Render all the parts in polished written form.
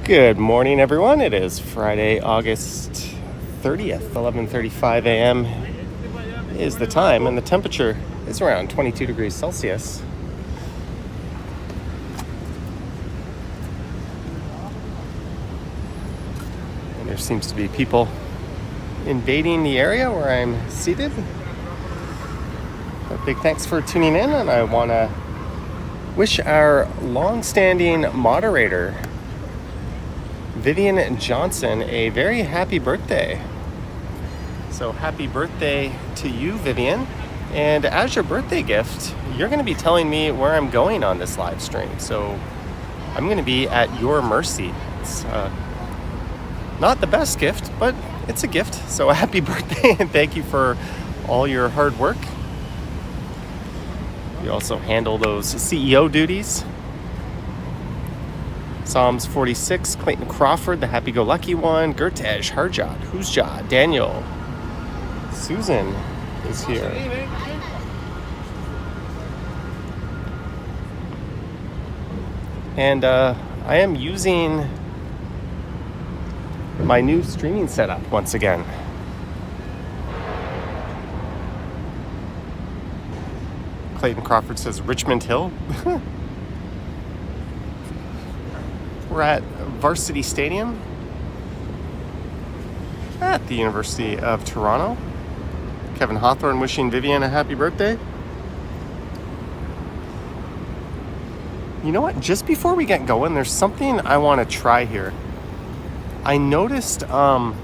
Good morning, everyone. It is Friday, August 30th, 11:35 a.m. is the time, and the temperature is around 22 degrees Celsius. And there seems to be people invading the area where I'm seated. A big thanks for tuning in, and I want to wish our long-standing moderator, Vivian Johnson, a very happy birthday. So happy birthday to you, Vivian. And as your birthday gift, you're going to be telling me where I'm going on this live stream. So I'm going to be at your mercy. It's not the best gift, but it's a gift. So happy birthday, and thank you for all your hard work. You also handle those CEO duties. Psalms 46, Clayton Crawford, the happy-go-lucky one. Gertej, Harjot, Huzja, Daniel. Susan is here. And I am using my new streaming setup once again. Clayton Crawford says Richmond Hill. We're at Varsity Stadium at the University of Toronto. Kevin Hawthorne wishing Vivian a happy birthday. You know what? Just before we get going, there's something I want to try here. I noticed that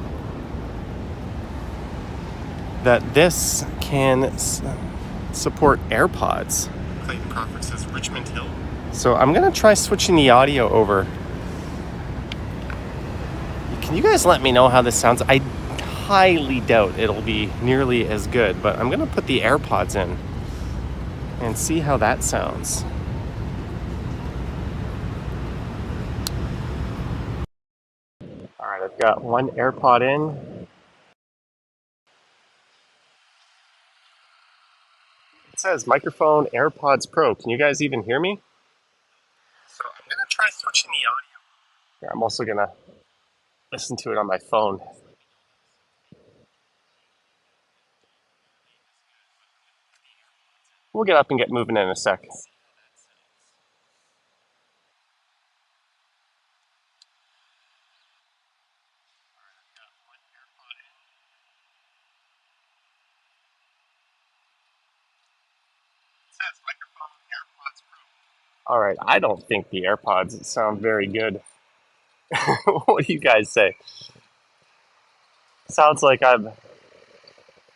this can support AirPods. Clayton Crawford says Richmond Hill. So I'm going to try switching the audio over. Can you guys let me know how this sounds? I highly doubt it'll be nearly as good, but I'm going to put the AirPods in and see how that sounds. All right, I've got one AirPod in. It says microphone AirPods Pro. Can you guys even hear me? So I'm going to try switching the audio. Here, I'm also going to listen to it on my phone. We'll get up and get moving in a sec. All right, I don't think the AirPods sound very good. What do you guys say? Sounds like I'm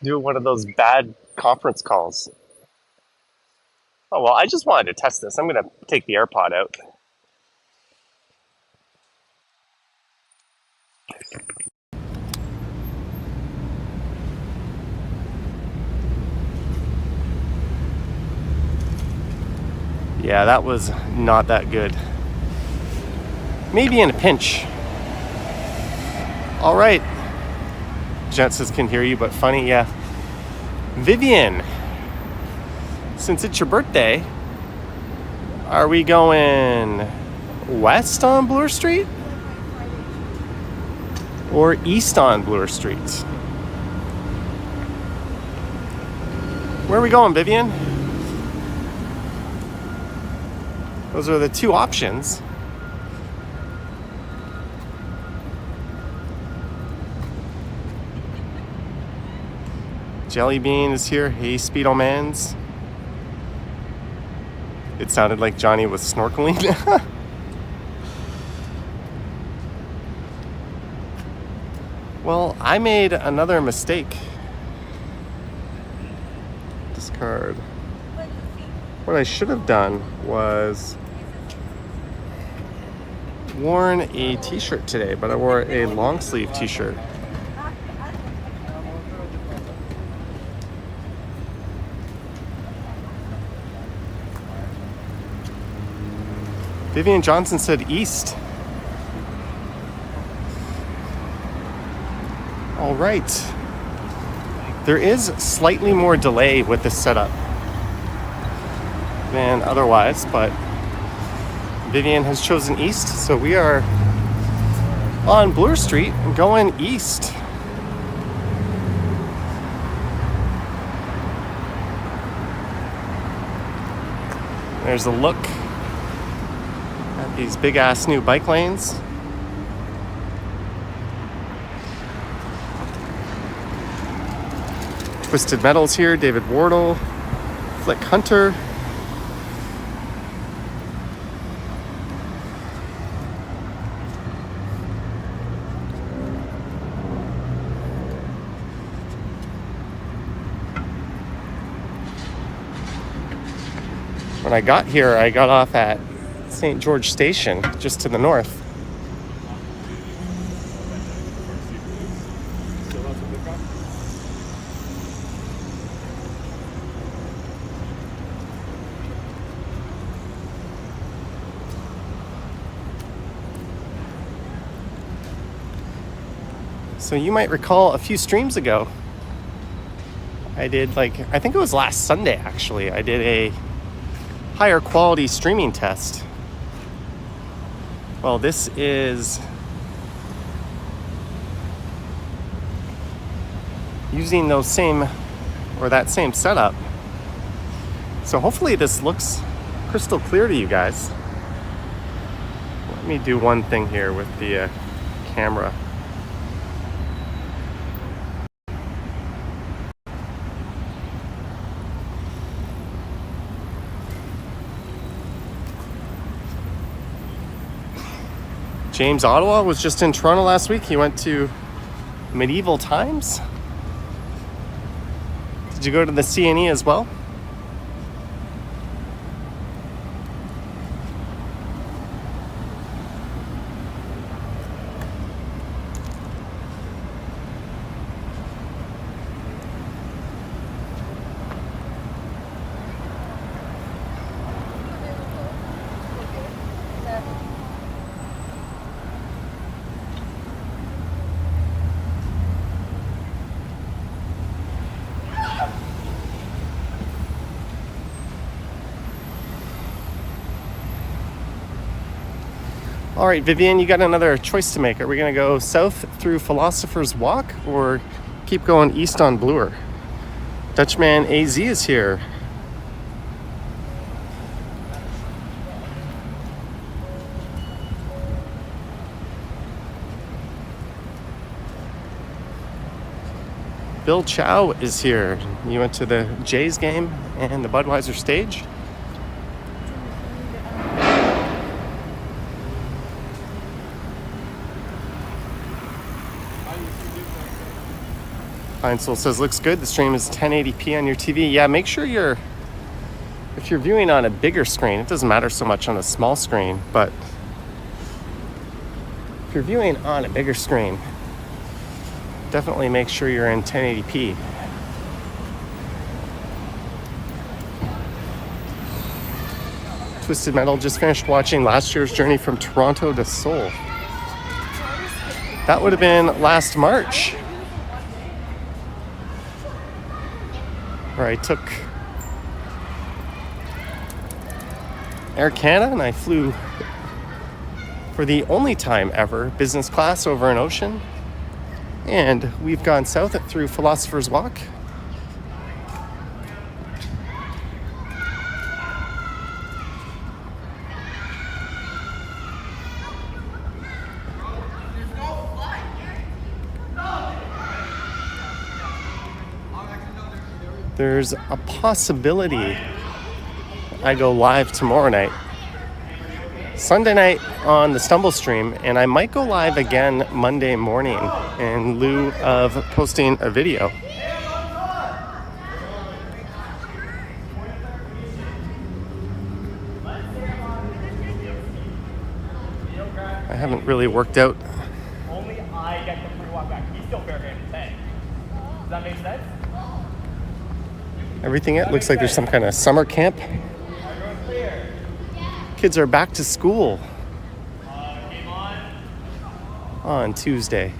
doing one of those bad conference calls. Oh, well, I just wanted to test this. I'm going to take the AirPod out. Yeah, that was not that good. Maybe in a pinch. All right. Jensen's can hear you, but funny, yeah. Vivian, since it's your birthday, are we going west on Bloor Street or east on Bloor Street? Where are we going, Vivian? Those are the two options. Jelly Bean is here. Hey, Speedo Mans. It sounded like Johnny was snorkeling. Well, I made another mistake. Discard. What I should have done was worn a t-shirt today, but I wore a long sleeve t-shirt. Vivian Johnson said east. All right. There is slightly more delay with this setup than otherwise, but Vivian has chosen east, so we are on Bloor Street going east. There's a look at these big ass new bike lanes. Twisted Metal's here, David Wardle, Flick Hunter. When I got here, I got off at St. George Station, just to the north. So you might recall a few streams ago, I think it was last Sunday actually, I did a higher quality streaming test. Well, this is using that same setup. So hopefully this looks crystal clear to you guys. Let me do one thing here with the camera. James Ottawa was just in Toronto last week. He went to Medieval Times. Did you go to the CNE as well? All right, Vivian, you got another choice to make. Are we going to go south through Philosopher's Walk or keep going east on Bloor? Dutchman AZ is here. Bill Chow is here. You went to the Jays game and the Budweiser stage. Heinzel says, looks good. The stream is 1080p on your TV. Yeah, make sure if you're viewing on a bigger screen, it doesn't matter so much on a small screen, but if you're viewing on a bigger screen, definitely make sure you're in 1080p. Twisted Metal just finished watching last year's journey from Toronto to Seoul. That would have been last March, where I took Air Canada and I flew for the only time ever business class over an ocean. And we've gone south through Philosopher's Walk. There's a possibility I go live tomorrow night, Sunday night on the Stumble stream, and I might go live again Monday morning in lieu of posting a video. I haven't really worked out. Only I get the free walk back. He's still fair-handed today. Does that make sense? Everything it looks like there's some kind of summer camp. Kids are back to school on Tuesday.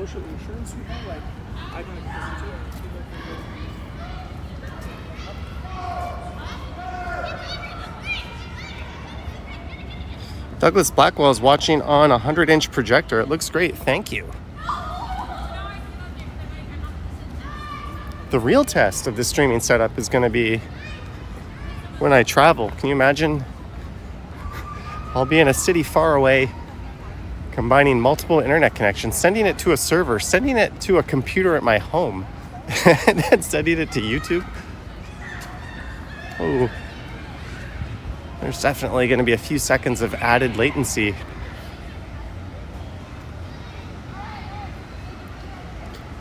social insurance we have, like, I don't listen to it. Douglas Blackwell is watching on a 100-inch projector. It looks great. Thank you. The real test of the streaming setup is going to be when I travel. Can you imagine? I'll be in a city far away, combining multiple internet connections, sending it to a server, sending it to a computer at my home, and then sending it to YouTube. Oh. There's definitely going to be a few seconds of added latency.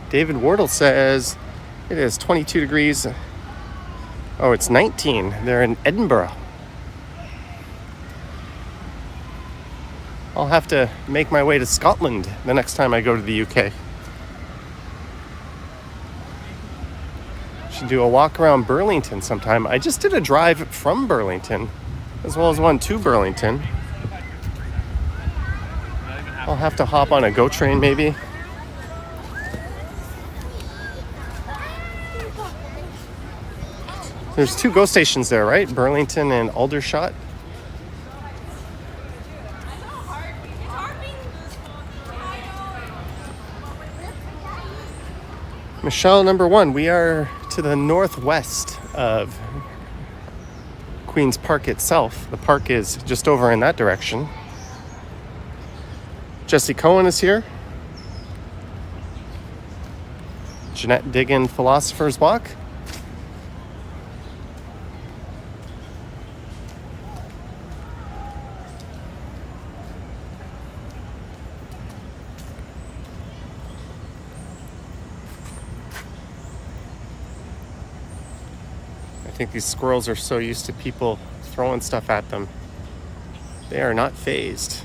David Wardle says it is 22 degrees. Oh, it's 19. They're in Edinburgh. I'll have to make my way to Scotland the next time I go to the UK. Should do a walk around Burlington sometime. I just did a drive from Burlington, as well as one to Burlington. I'll have to hop on a GO train maybe. There's 2 GO stations there, right? Burlington and Aldershot. Michelle, number 1, we are to the northwest of Queen's Park itself. The park is just over in that direction. Jesse Cohen is here. Jeanette Diggin, Philosopher's Walk. I think these squirrels are so used to people throwing stuff at them. They are not fazed.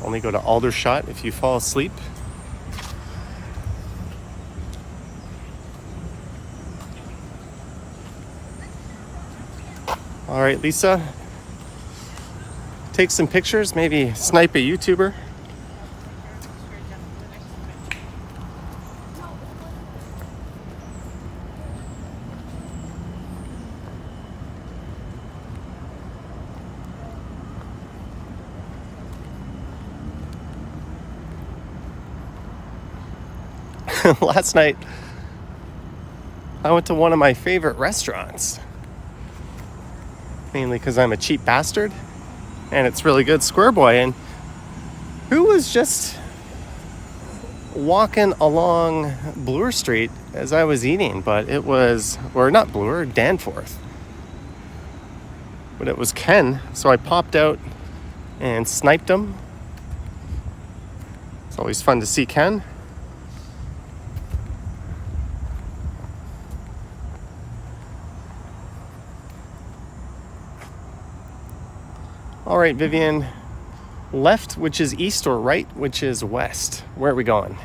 Only go to Aldershot if you fall asleep. All right, Lisa. Take some pictures, maybe snipe a YouTuber. Last night, I went to one of my favorite restaurants. Mainly because I'm a cheap bastard. And it's really good, Square Boy. And who was just walking along Bloor Street as I was eating? But it was, or not Bloor, Danforth. But it was Ken. So I popped out and sniped him. It's always fun to see Ken. All right, Vivian, left, which is east, or right, which is west? Where are we going?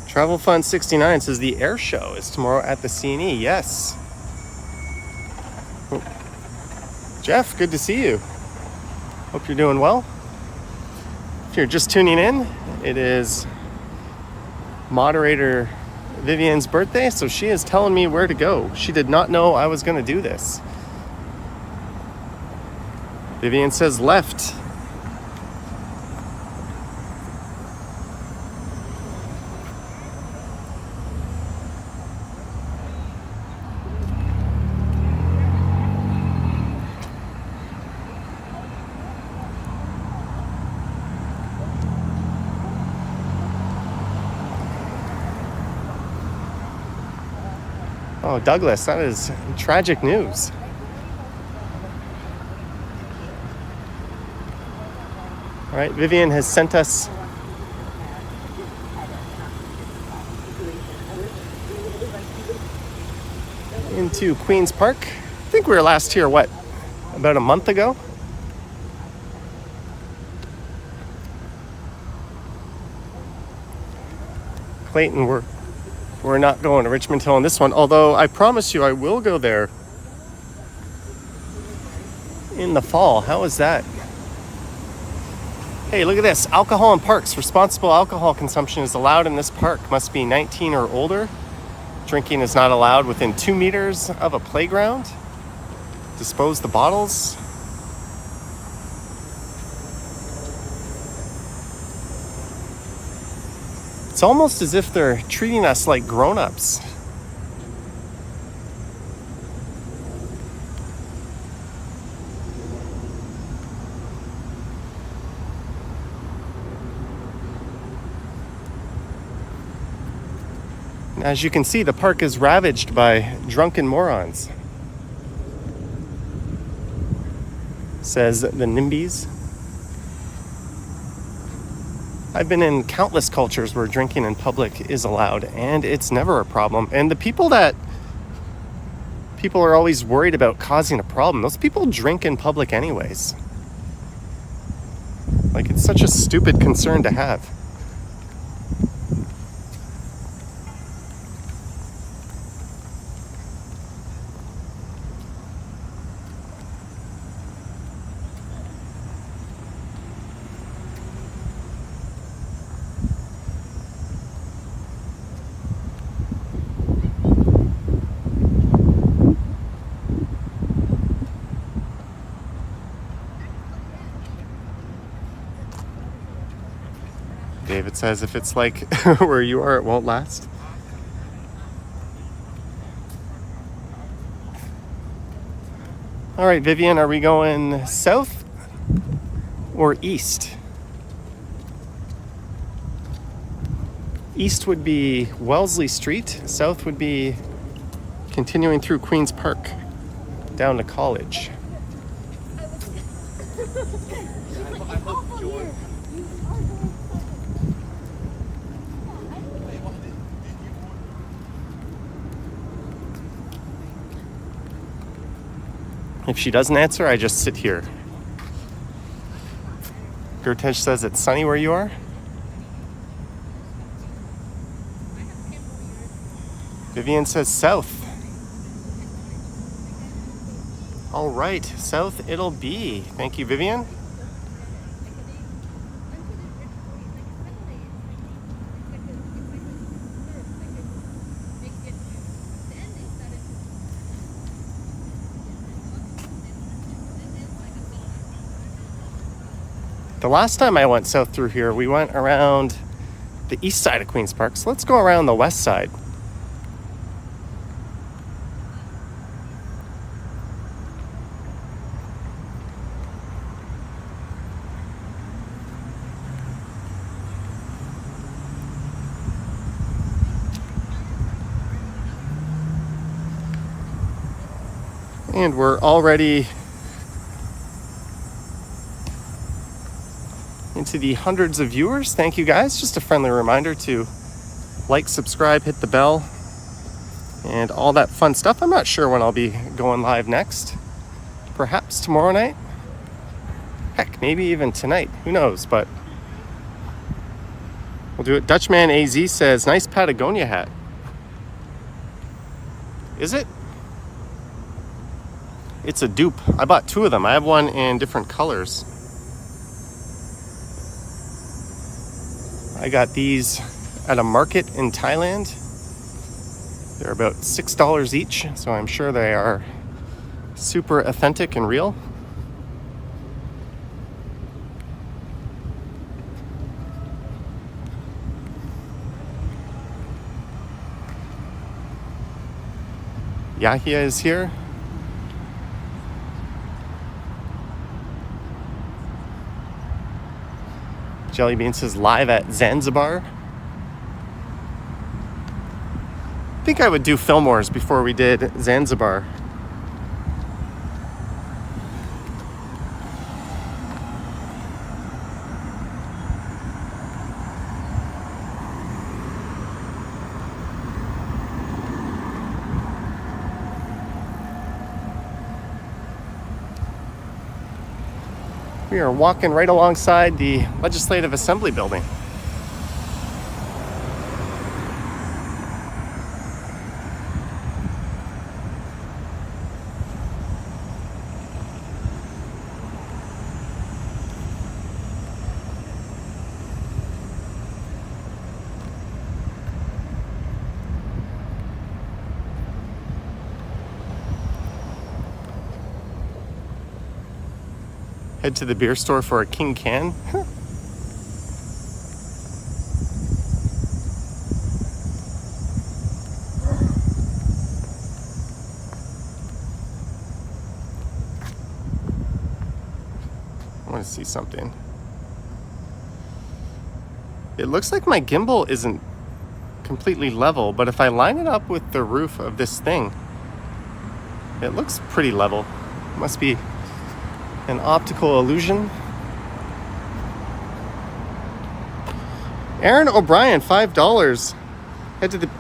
Travel Fund 69 says the air show is tomorrow at the CNE. Yes. Oh. Jeff, good to see you. Hope you're doing well. If you're just tuning in, it is moderator Vivian's birthday, so she is telling me where to go. She did not know I was going to do this. Vivian says left. Oh, Douglas, that is tragic news. All right, Vivian has sent us into Queen's Park. I think we were last here, what, about a month ago? Clayton, we're We're not going to Richmond Hill on this one, although I promise you I will go there in the fall. How is that? Hey, look at this. Alcohol in parks. Responsible alcohol consumption is allowed in this park. Must be 19 or older. Drinking is not allowed within 2 meters of a playground. Dispose the bottles. It's almost as if they're treating us like grown-ups. As you can see, the park is ravaged by drunken morons, says the NIMBYs. I've been in countless cultures where drinking in public is allowed, and it's never a problem. And the people are always worried about causing a problem, those people drink in public anyways. Like, it's such a stupid concern to have. David says if it's like where you are, it won't last. All right, Vivian, are we going south or east? East would be Wellesley Street. South would be continuing through Queen's Park down to College. If she doesn't answer, I just sit here. Gertej says it's sunny where you are. Vivian says south. All right, south it'll be. Thank you, Vivian. The last time I went south through here, we went around the east side of Queen's Park. So let's go around the west side. And we're already into the hundreds of viewers. Thank you guys. Just a friendly reminder to like, subscribe, hit the bell, and all that fun stuff. I'm not sure when I'll be going live next. Perhaps tomorrow night. Heck, maybe even tonight. Who knows? But we'll do it. Dutchman AZ says, nice Patagonia hat. Is it? It's a dupe. I bought two of them. I have one in different colors. I got these at a market in Thailand. They're about $6 each, so I'm sure they are super authentic and real. Yahya is here. Jellybean says live at Zanzibar. I think I would do Fillmore's before we did Zanzibar. We are walking right alongside the Legislative Assembly building. Head to the beer store for a king can. I want to see something. It looks like my gimbal isn't completely level, but if I line it up with the roof of this thing, it looks pretty level. Must be an optical illusion. Aaron O'Brien, $5.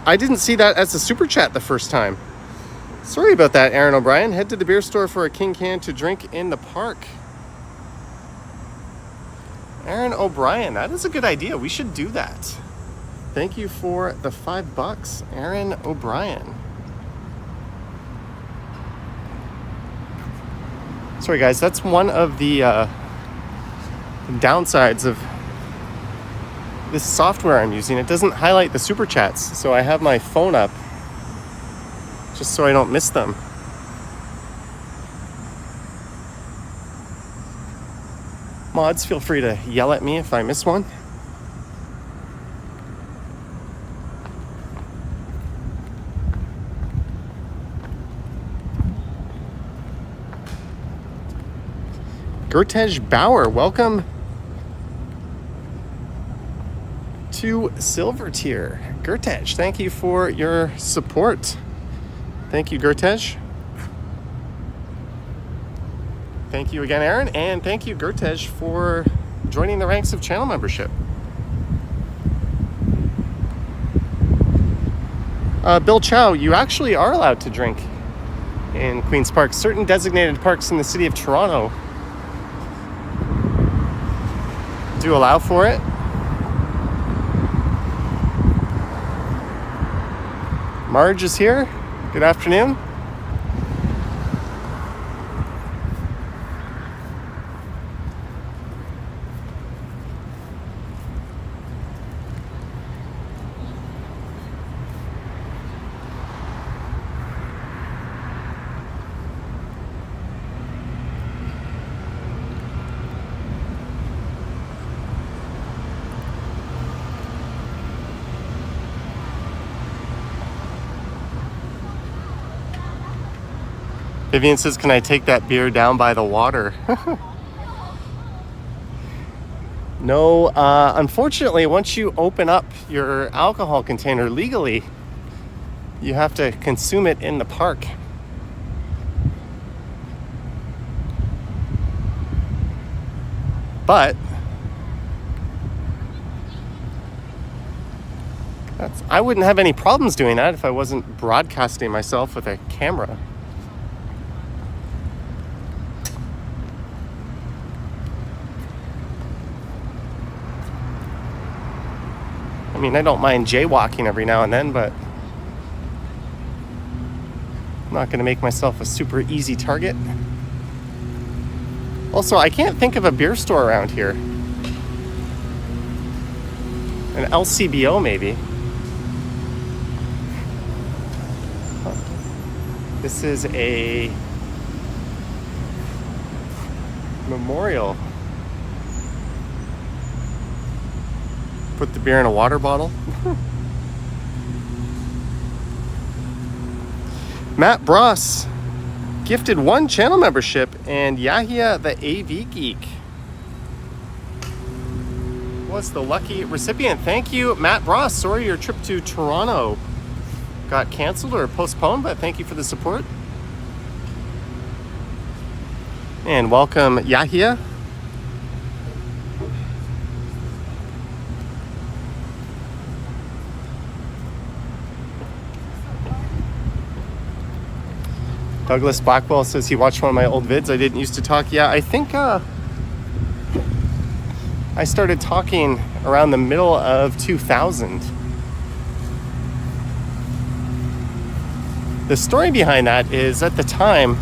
I didn't see that as a super chat the first time. Sorry about that, Aaron O'Brien. Head to the beer store for a king can to drink in the park. Aaron O'Brien, that is a good idea. We should do that. Thank you for the $5, Aaron O'Brien. Sorry guys, that's one of the downsides of this software I'm using. It doesn't highlight the super chats, so I have my phone up just so I don't miss them. Mods, feel free to yell at me if I miss one. Gertej Bauer, welcome to Silver Tier. Gertej, thank you for your support. Thank you, Gertej. Thank you again, Aaron, and thank you, Gertej, for joining the ranks of channel membership. Bill Chow, you actually are allowed to drink in Queen's Park. Certain designated parks in the city of Toronto do allow for it. Marge is here. Good afternoon. Vivian says, can I take that beer down by the water? No, unfortunately, once you open up your alcohol container legally, you have to consume it in the park. But I wouldn't have any problems doing that if I wasn't broadcasting myself with a camera. I mean, I don't mind jaywalking every now and then, but I'm not going to make myself a super easy target. Also, I can't think of a beer store around here. An LCBO, maybe. This is a memorial. Put the beer in a water bottle. Matt Bross gifted 1 channel membership, and Yahya the AV Geek was the lucky recipient. Thank you, Matt Bross. Sorry your trip to Toronto got canceled or postponed, but thank you for the support. And welcome, Yahya. Douglas Blackwell says he watched one of my old vids. I didn't used to talk. Yeah, I think I started talking around the middle of 2000. The story behind that is, at the time,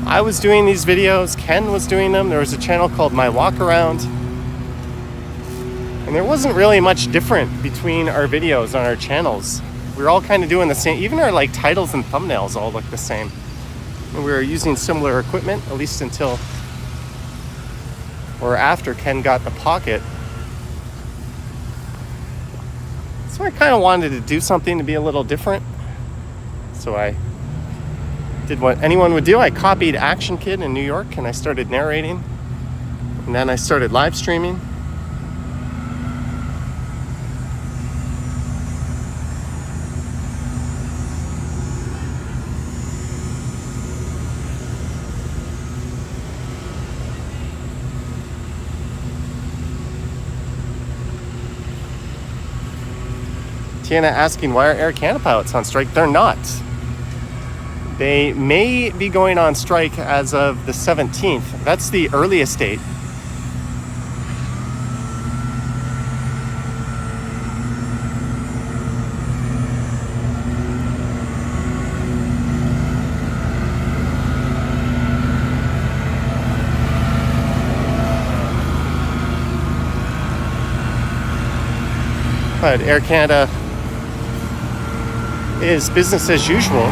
I was doing these videos, Ken was doing them. There was a channel called My Walk Around, and there wasn't really much different between our videos on our channels. We were all kind of doing the same. Even our titles and thumbnails all look the same. And we were using similar equipment, at least until or after Ken got the pocket. So I kind of wanted to do something to be a little different. So I did what anyone would do. I copied Action Kid in New York and I started narrating. And then I started live streaming. Tiana asking, why are Air Canada pilots on strike? They're not. They may be going on strike as of the 17th. That's the earliest date. But Air Canada is business as usual.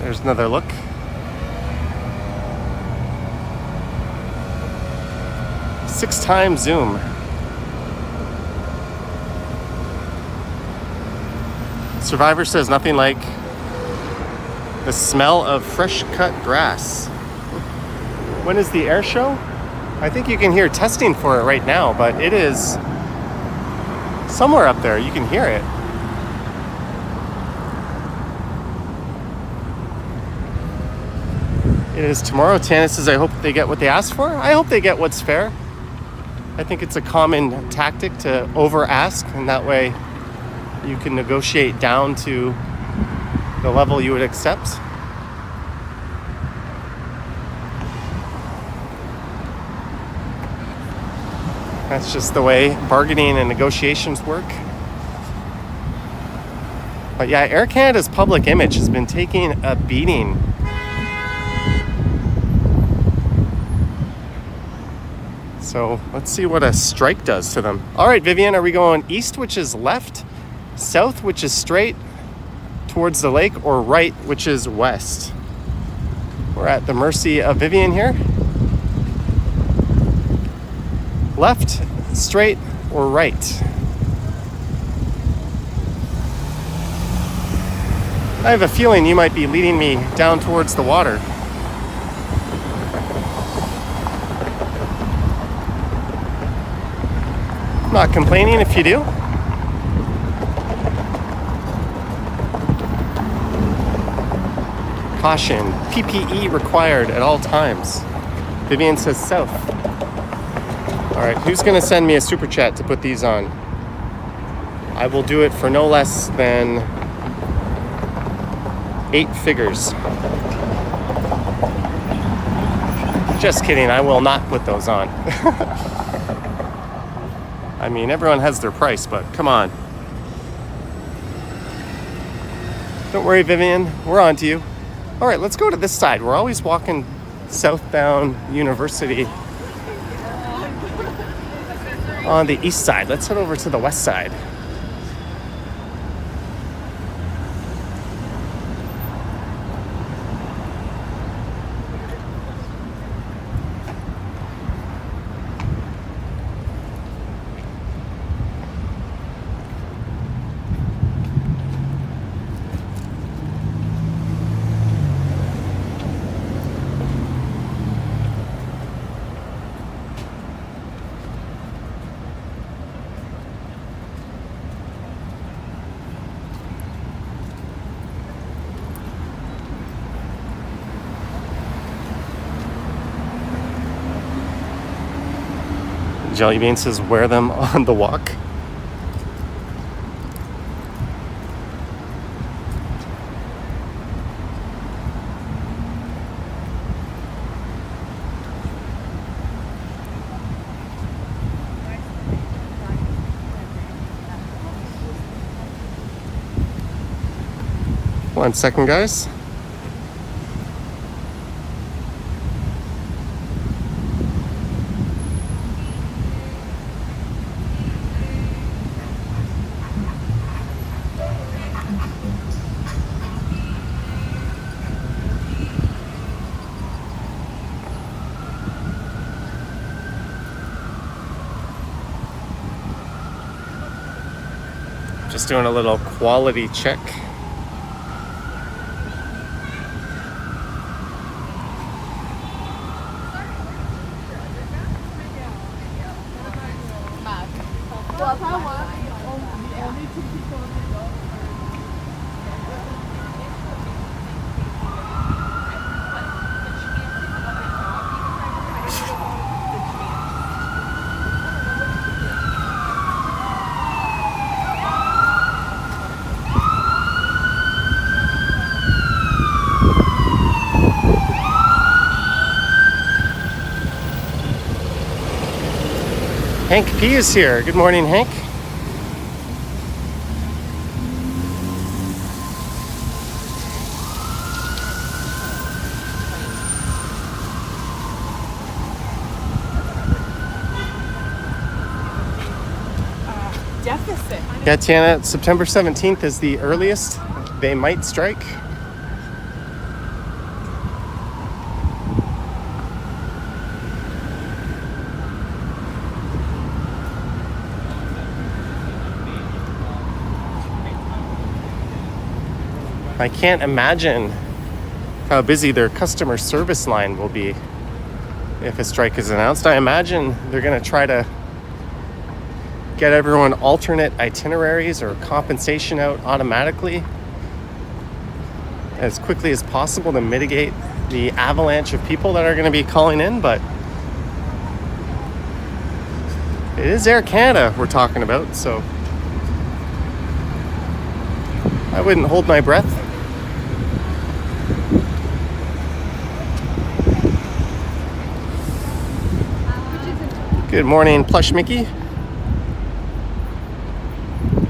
There's another look. Six times zoom. Survivor says nothing like the smell of fresh cut grass. When is the air show? I think you can hear testing for it right now, but it is somewhere up there. You can hear it. It is tomorrow. Tana says, I hope they get what they asked for. I hope they get what's fair. I think it's a common tactic to over-ask, and that way you can negotiate down to the level you would accept. That's just the way bargaining and negotiations work. But yeah, Air Canada's public image has been taking a beating. So let's see what a strike does to them. All right, Vivian, are we going east, which is left, south, which is straight towards the lake, or right, which is west? We're at the mercy of Vivian here. Left, straight, or right? I have a feeling you might be leading me down towards the water. I'm not complaining if you do. Caution, PPE required at all times. Vivian says south. All right, who's gonna send me a super chat to put these on? I will do it for no less than 8 figures. Just kidding, I will not put those on. I mean, everyone has their price, but come on. Don't worry, Vivian, we're on to you. All right, let's go to this side. We're always walking southbound University on the east side. Let's head over to the west side. Jelly Bean says, wear them on the walk. One second, guys. Just doing a little quality check. Hank P is here. Good morning, Hank. Deficit. Yeah, Tiana, September 17th is the earliest they might strike. I can't imagine how busy their customer service line will be if a strike is announced. I imagine they're going to try to get everyone alternate itineraries or compensation out automatically as quickly as possible to mitigate the avalanche of people that are going to be calling in. But it is Air Canada we're talking about, so I wouldn't hold my breath. Good morning, Plush Mickey.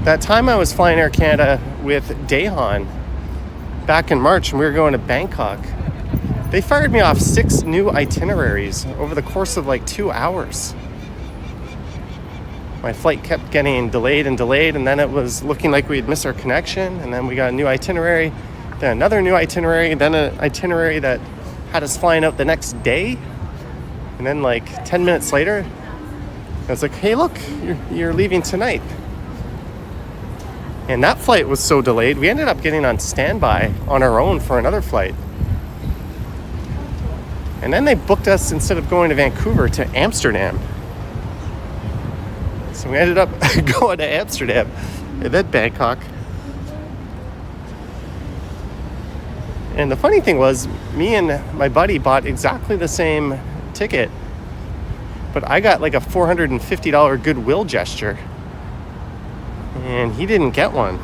That time I was flying Air Canada with Dahan back in March and we were going to Bangkok, they fired me off 6 new itineraries over the course of like 2 hours. My flight kept getting delayed, and then it was looking like we'd miss our connection, and then we got a new itinerary, then another new itinerary, then an itinerary that had us flying out the next day, and then like 10 minutes later, I was like, hey, look, you're leaving tonight. And that flight was so delayed, we ended up getting on standby on our own for another flight. And then they booked us, instead of going to Vancouver, to Amsterdam. So we ended up going to Amsterdam and then Bangkok. And the funny thing was, me and my buddy bought exactly the same ticket, but I got like a $450 goodwill gesture, and he didn't get one.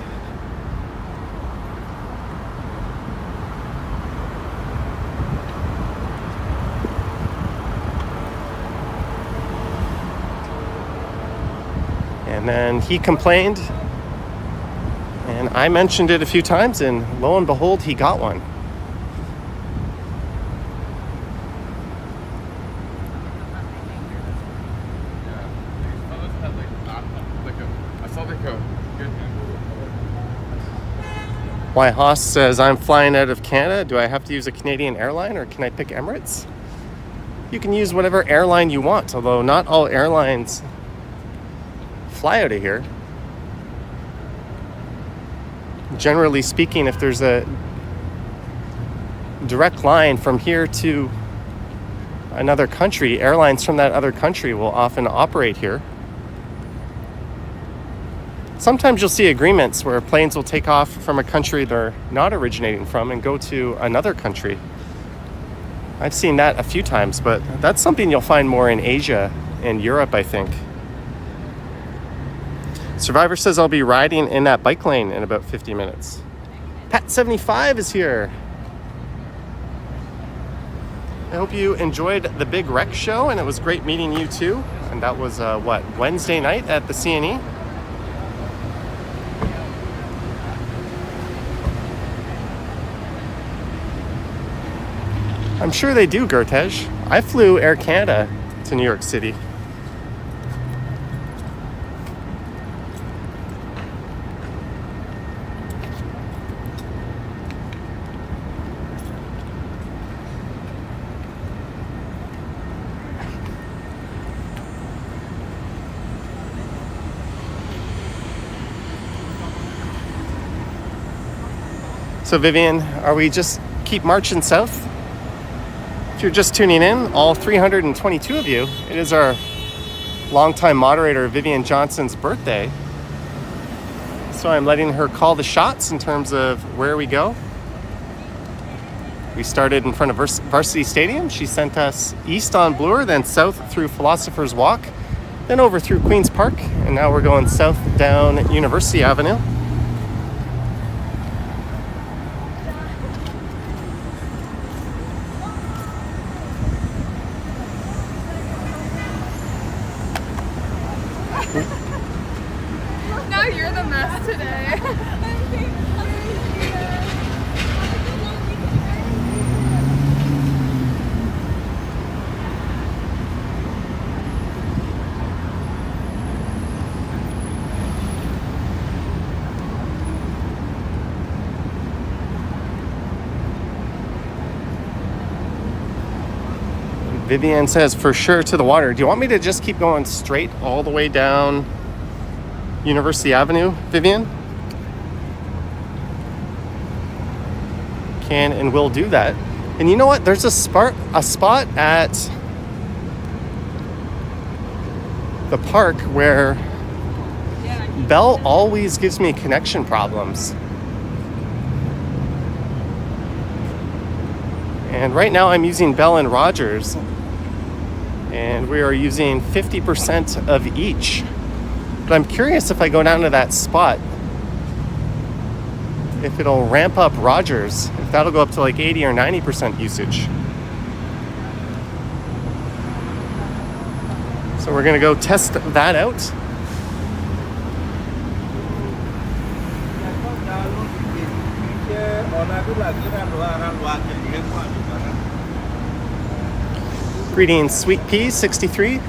And then he complained, and I mentioned it a few times, and lo and behold, he got one. Why Haas says, I'm flying out of Canada. Do I have to use a Canadian airline, or can I pick Emirates? You can use whatever airline you want, although not all airlines fly out of here. Generally speaking, if there's a direct line from here to another country, airlines from that other country will often operate here. Sometimes you'll see agreements where planes will take off from a country they're not originating from and go to another country. I've seen that a few times, but that's something you'll find more in Asia in Europe, I think. Survivor says I'll be riding in that bike lane in about 50 minutes. Pat75 is here. I hope you enjoyed the Big Rec show, and it was great meeting you too. And that was, Wednesday night at the CNE? I'm sure they do, Gertej. I flew Air Canada to New York City. So Vivian, are we just keep marching south? If you're just tuning in, all 322 of you, it is our longtime moderator Vivian Johnson's birthday. So I'm letting her call the shots in terms of where we go. We started in front of Varsity Stadium. She sent us east on Bloor, then south through Philosopher's Walk, then over through Queen's Park, and now we're going south down University Avenue. Now you're the mess today. Vivian says, for sure to the water. Do you want me to just keep going straight all the way down University Avenue, Vivian? Can and will do that. And you know what? There's a spot at the park where Bell always gives me connection problems. And right now I'm using Bell and Rogers, and we are using 50% of each. But I'm curious if I go down to that spot, if it'll ramp up Rogers, if that'll go up to like 80 or 90% usage. So we're gonna go test that out. Greetings, Sweet Pea 63.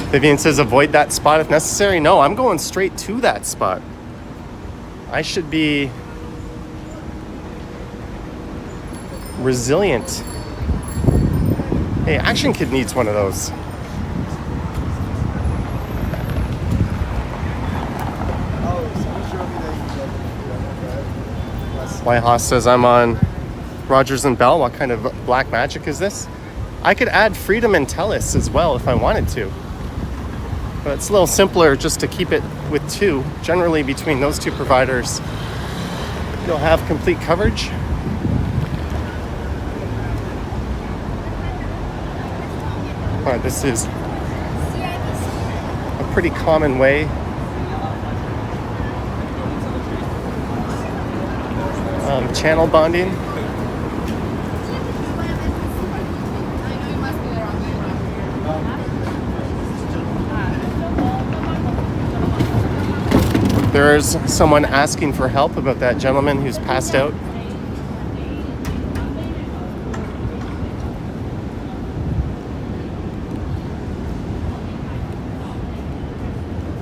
Vivian says avoid that spot if necessary. No, I'm going straight to that spot. I should be resilient. Hey, Action Kid needs one of those. Whitehouse says I'm on Rogers and Bell. What kind of black magic is this? I could add Freedom and Telus as well if I wanted to. But it's a little simpler just to keep it with two. Generally, between those two providers, you'll have complete coverage. This is a pretty common way of channel bonding. There's someone asking for help about that gentleman who's passed out.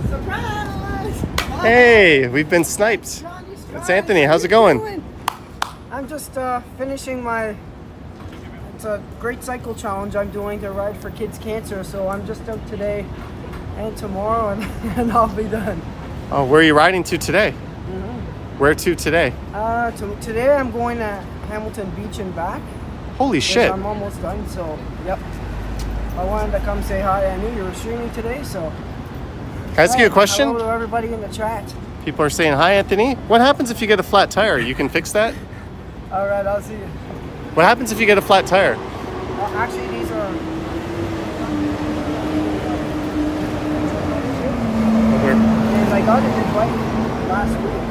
Surprise! Hey, we've been sniped. It's Anthony. How's it going? I'm just finishing it's a great cycle challenge I'm doing to ride for kids cancer. So I'm just out today and tomorrow, and I'll be done. Oh, where are you riding to today? Where to today? Today I'm going to Hamilton Beach and back. Holy Yes, shit. I'm almost done, so yep. I wanted to come say hi. I knew you were streaming today, so. Can I ask you a question? Hello to everybody in the chat. People are saying, hi, Anthony. What happens if you get a flat tire? You can fix that? All right, I'll see you. What happens if you get a flat tire? Actually, these are. And I got it in white last week.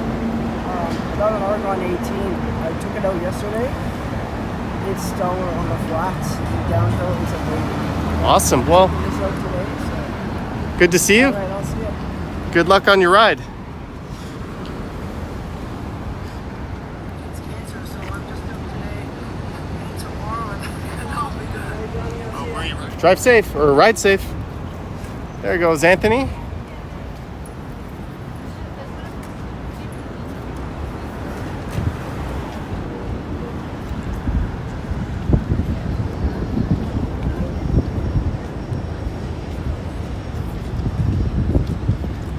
I got an Argon 18. I took it out yesterday. It's still on the flats. Downhill is a big. Awesome. Well, It's out today, so. good to see you. All right, I'll see you. Good luck on your ride. It's cancer, so I'm just out today. And tomorrow, and I'll be good. Drive safe or ride safe. There goes Anthony.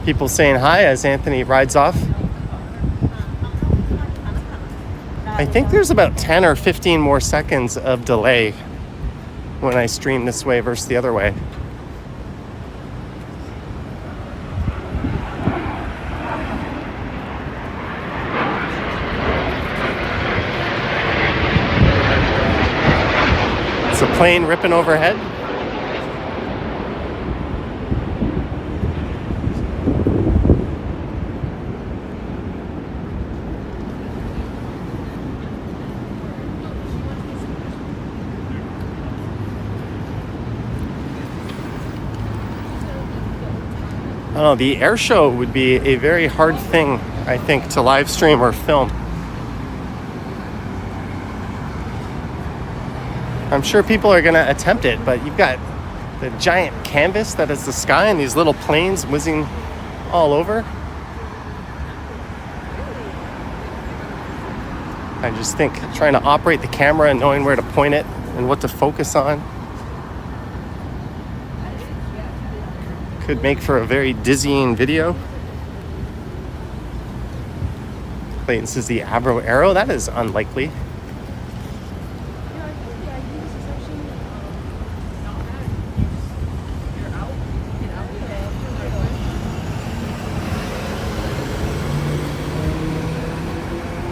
People saying hi as Anthony rides off. I think there's about 10 or 15 more seconds of delay when I stream this way versus the other way. It's a plane ripping overhead. I don't know, the air show would be a very hard thing, I think, to live stream or film. I'm sure people are going to attempt it, but you've got the giant canvas that is the sky and these little planes whizzing all over. I just think trying to operate the camera and knowing where to point it and what to focus on could make for a very dizzying video. Clayton says the Avro Arrow. That is unlikely.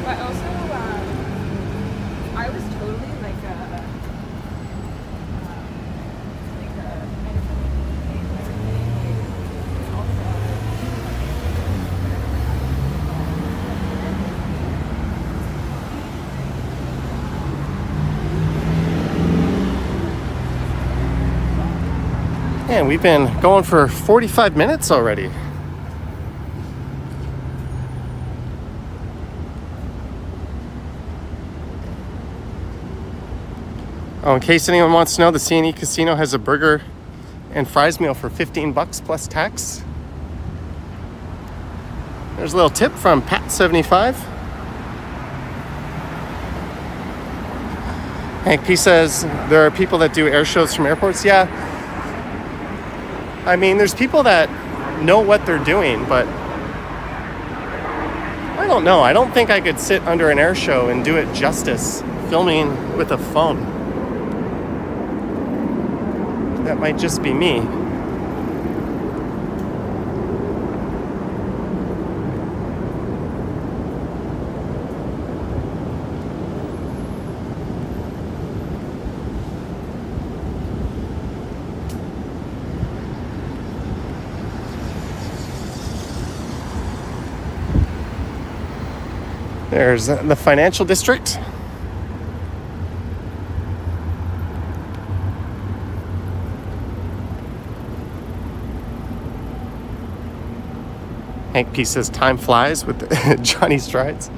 But also, I was totally like a Man, we've been going for 45 minutes already. Oh, in case anyone wants to know, the C&E Casino has a burger and fries meal for $15 plus tax. There's a little tip from Pat75. Hank P says there are people that do air shows from airports. Yeah. I mean, there's people that know what they're doing, but I don't know. I don't think I could sit under an air show and do it justice filming with a phone. That might just be me. There's the financial district. Hank P says time flies with Johnny Strides.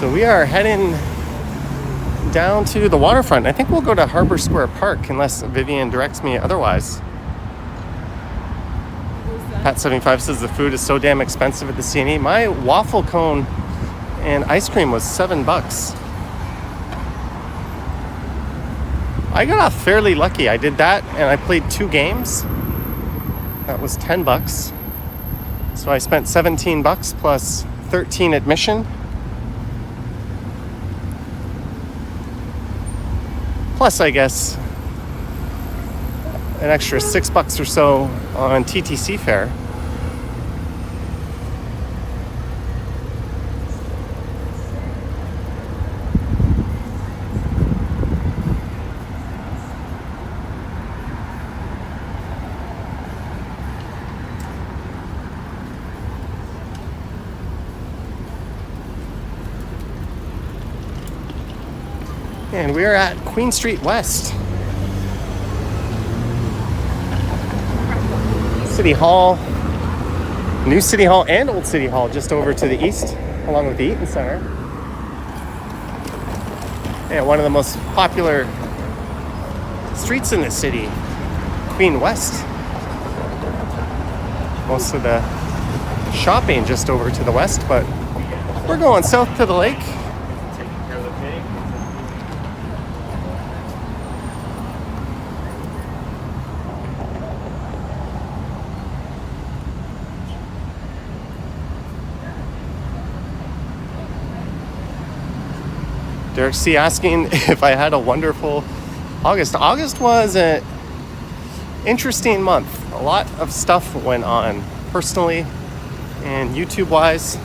So we are heading down to the waterfront. I think we'll go to Harbour Square Park unless Vivian directs me otherwise. Pat75 says the food is so damn expensive at the CNE. My waffle cone and ice cream was $7. I got off fairly lucky. I did that and I played 2 games. That was $10. So I spent $17 plus 13 admission. Plus, I guess, an extra $6 or so on TTC fare. And we are at Queen Street West. City Hall, new City Hall and old City Hall just over to the east, along with the Eaton Center. And one of the most popular streets in the city, Queen West. Most of the shopping just over to the west, but we're going south to the lake. Derek C. asking if I had a wonderful August. August was an interesting month. A lot of stuff went on personally and YouTube-wise.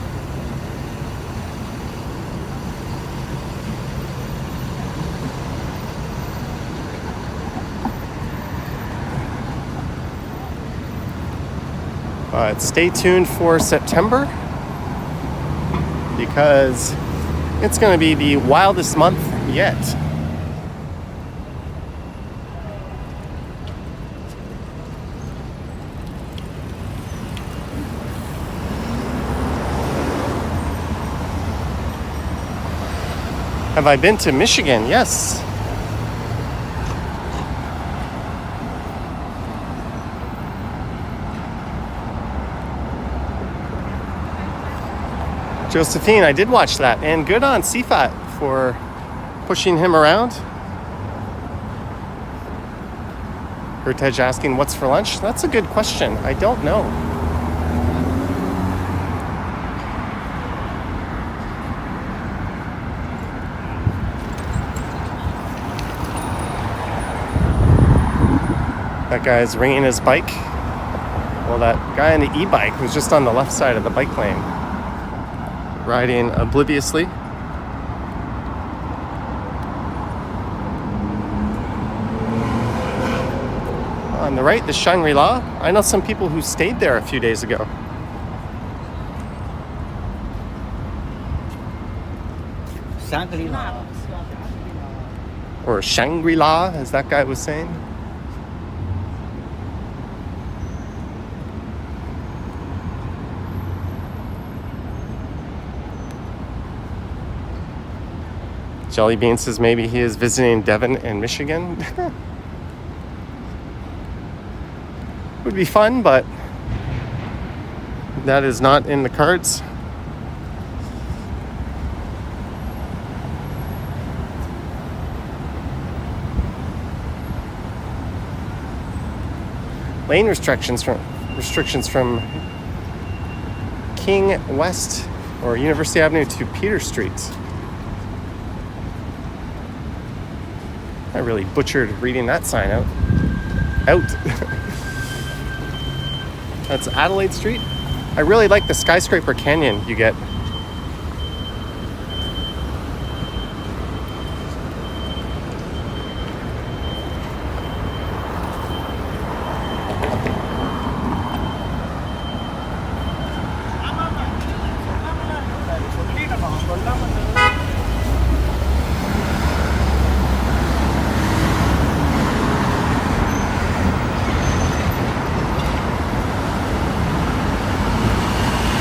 But stay tuned for September because it's going to be the wildest month yet. Have I been to Michigan? Yes. Josephine, I did watch that, and good on CFAT for pushing him around. Hertej asking what's for lunch? That's a good question. I don't know. That guy's ringing his bike. Well, that guy on the e-bike was just on the left side of the bike lane, riding obliviously. On the right, the Shangri-La. I know some people who stayed there a few days ago. Shangri-La. Or Shangri-La, as that guy was saying. Jelly Bean says maybe he is visiting Devon and Michigan. Would be fun, but that is not in the cards. Lane restrictions from King West or University Avenue to Peter Street. I really butchered reading that sign out. That's Adelaide Street. I really like the skyscraper canyon you get.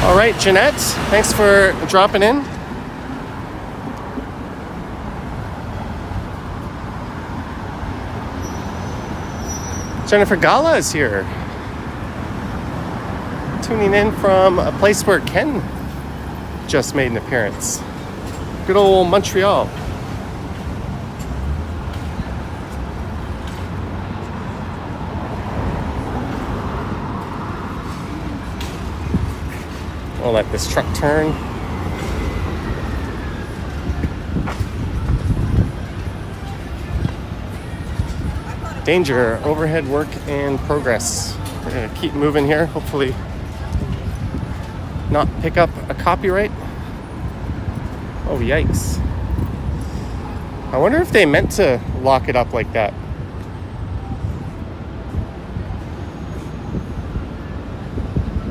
All right, Jeanette, thanks for dropping in. Jennifer Gala is here. Tuning in from a place where Ken just made an appearance. Good old Montreal. We'll let this truck turn. Danger, overhead work in progress. We're gonna keep moving here, hopefully not pick up a copyright. Oh, yikes. I wonder if they meant to lock it up like that.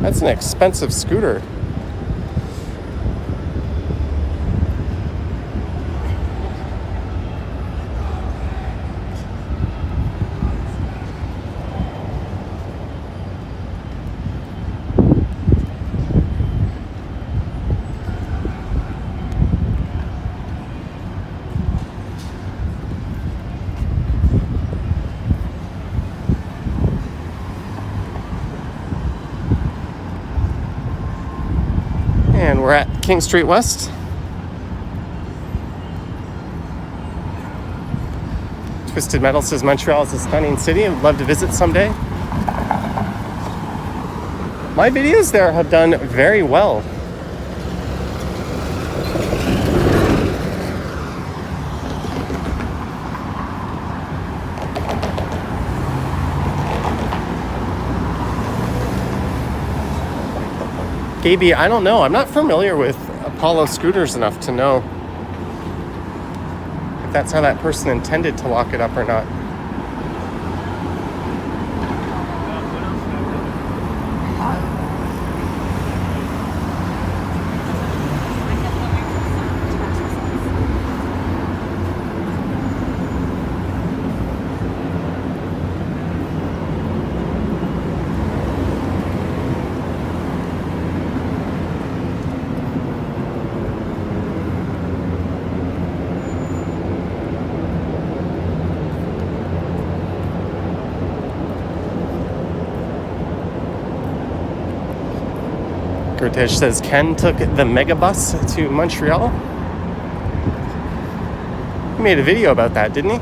That's an expensive scooter. And we're at King Street West. Twisted Metal says Montreal is a stunning city. I'd love to visit someday. My videos there have done very well. Gaby, I don't know. I'm not familiar with Apollo scooters enough to know if that's how that person intended to lock it up or not. Cortege says Ken took the megabus to Montreal. He made a video about that, didn't he?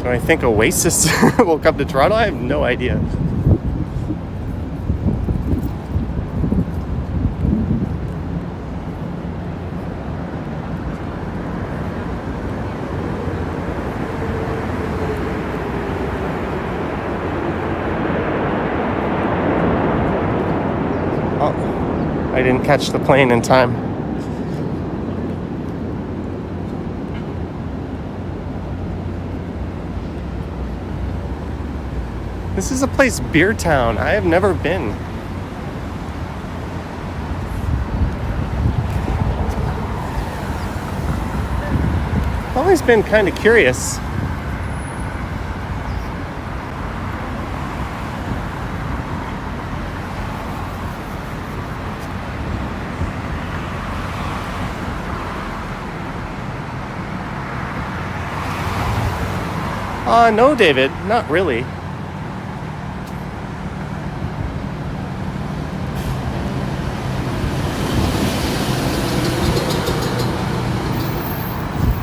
Do I think Oasis will come to Toronto? I have no idea. I didn't catch the plane in time. This is a place, Beer Town. I have never been. I've always been kind of curious. No, David, not really.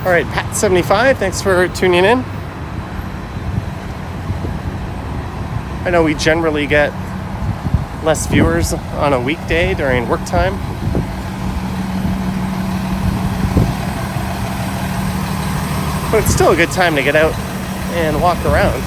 All right, Pat75, thanks for tuning in. I know we generally get less viewers on a weekday during work time. But it's still a good time to get out and walk around.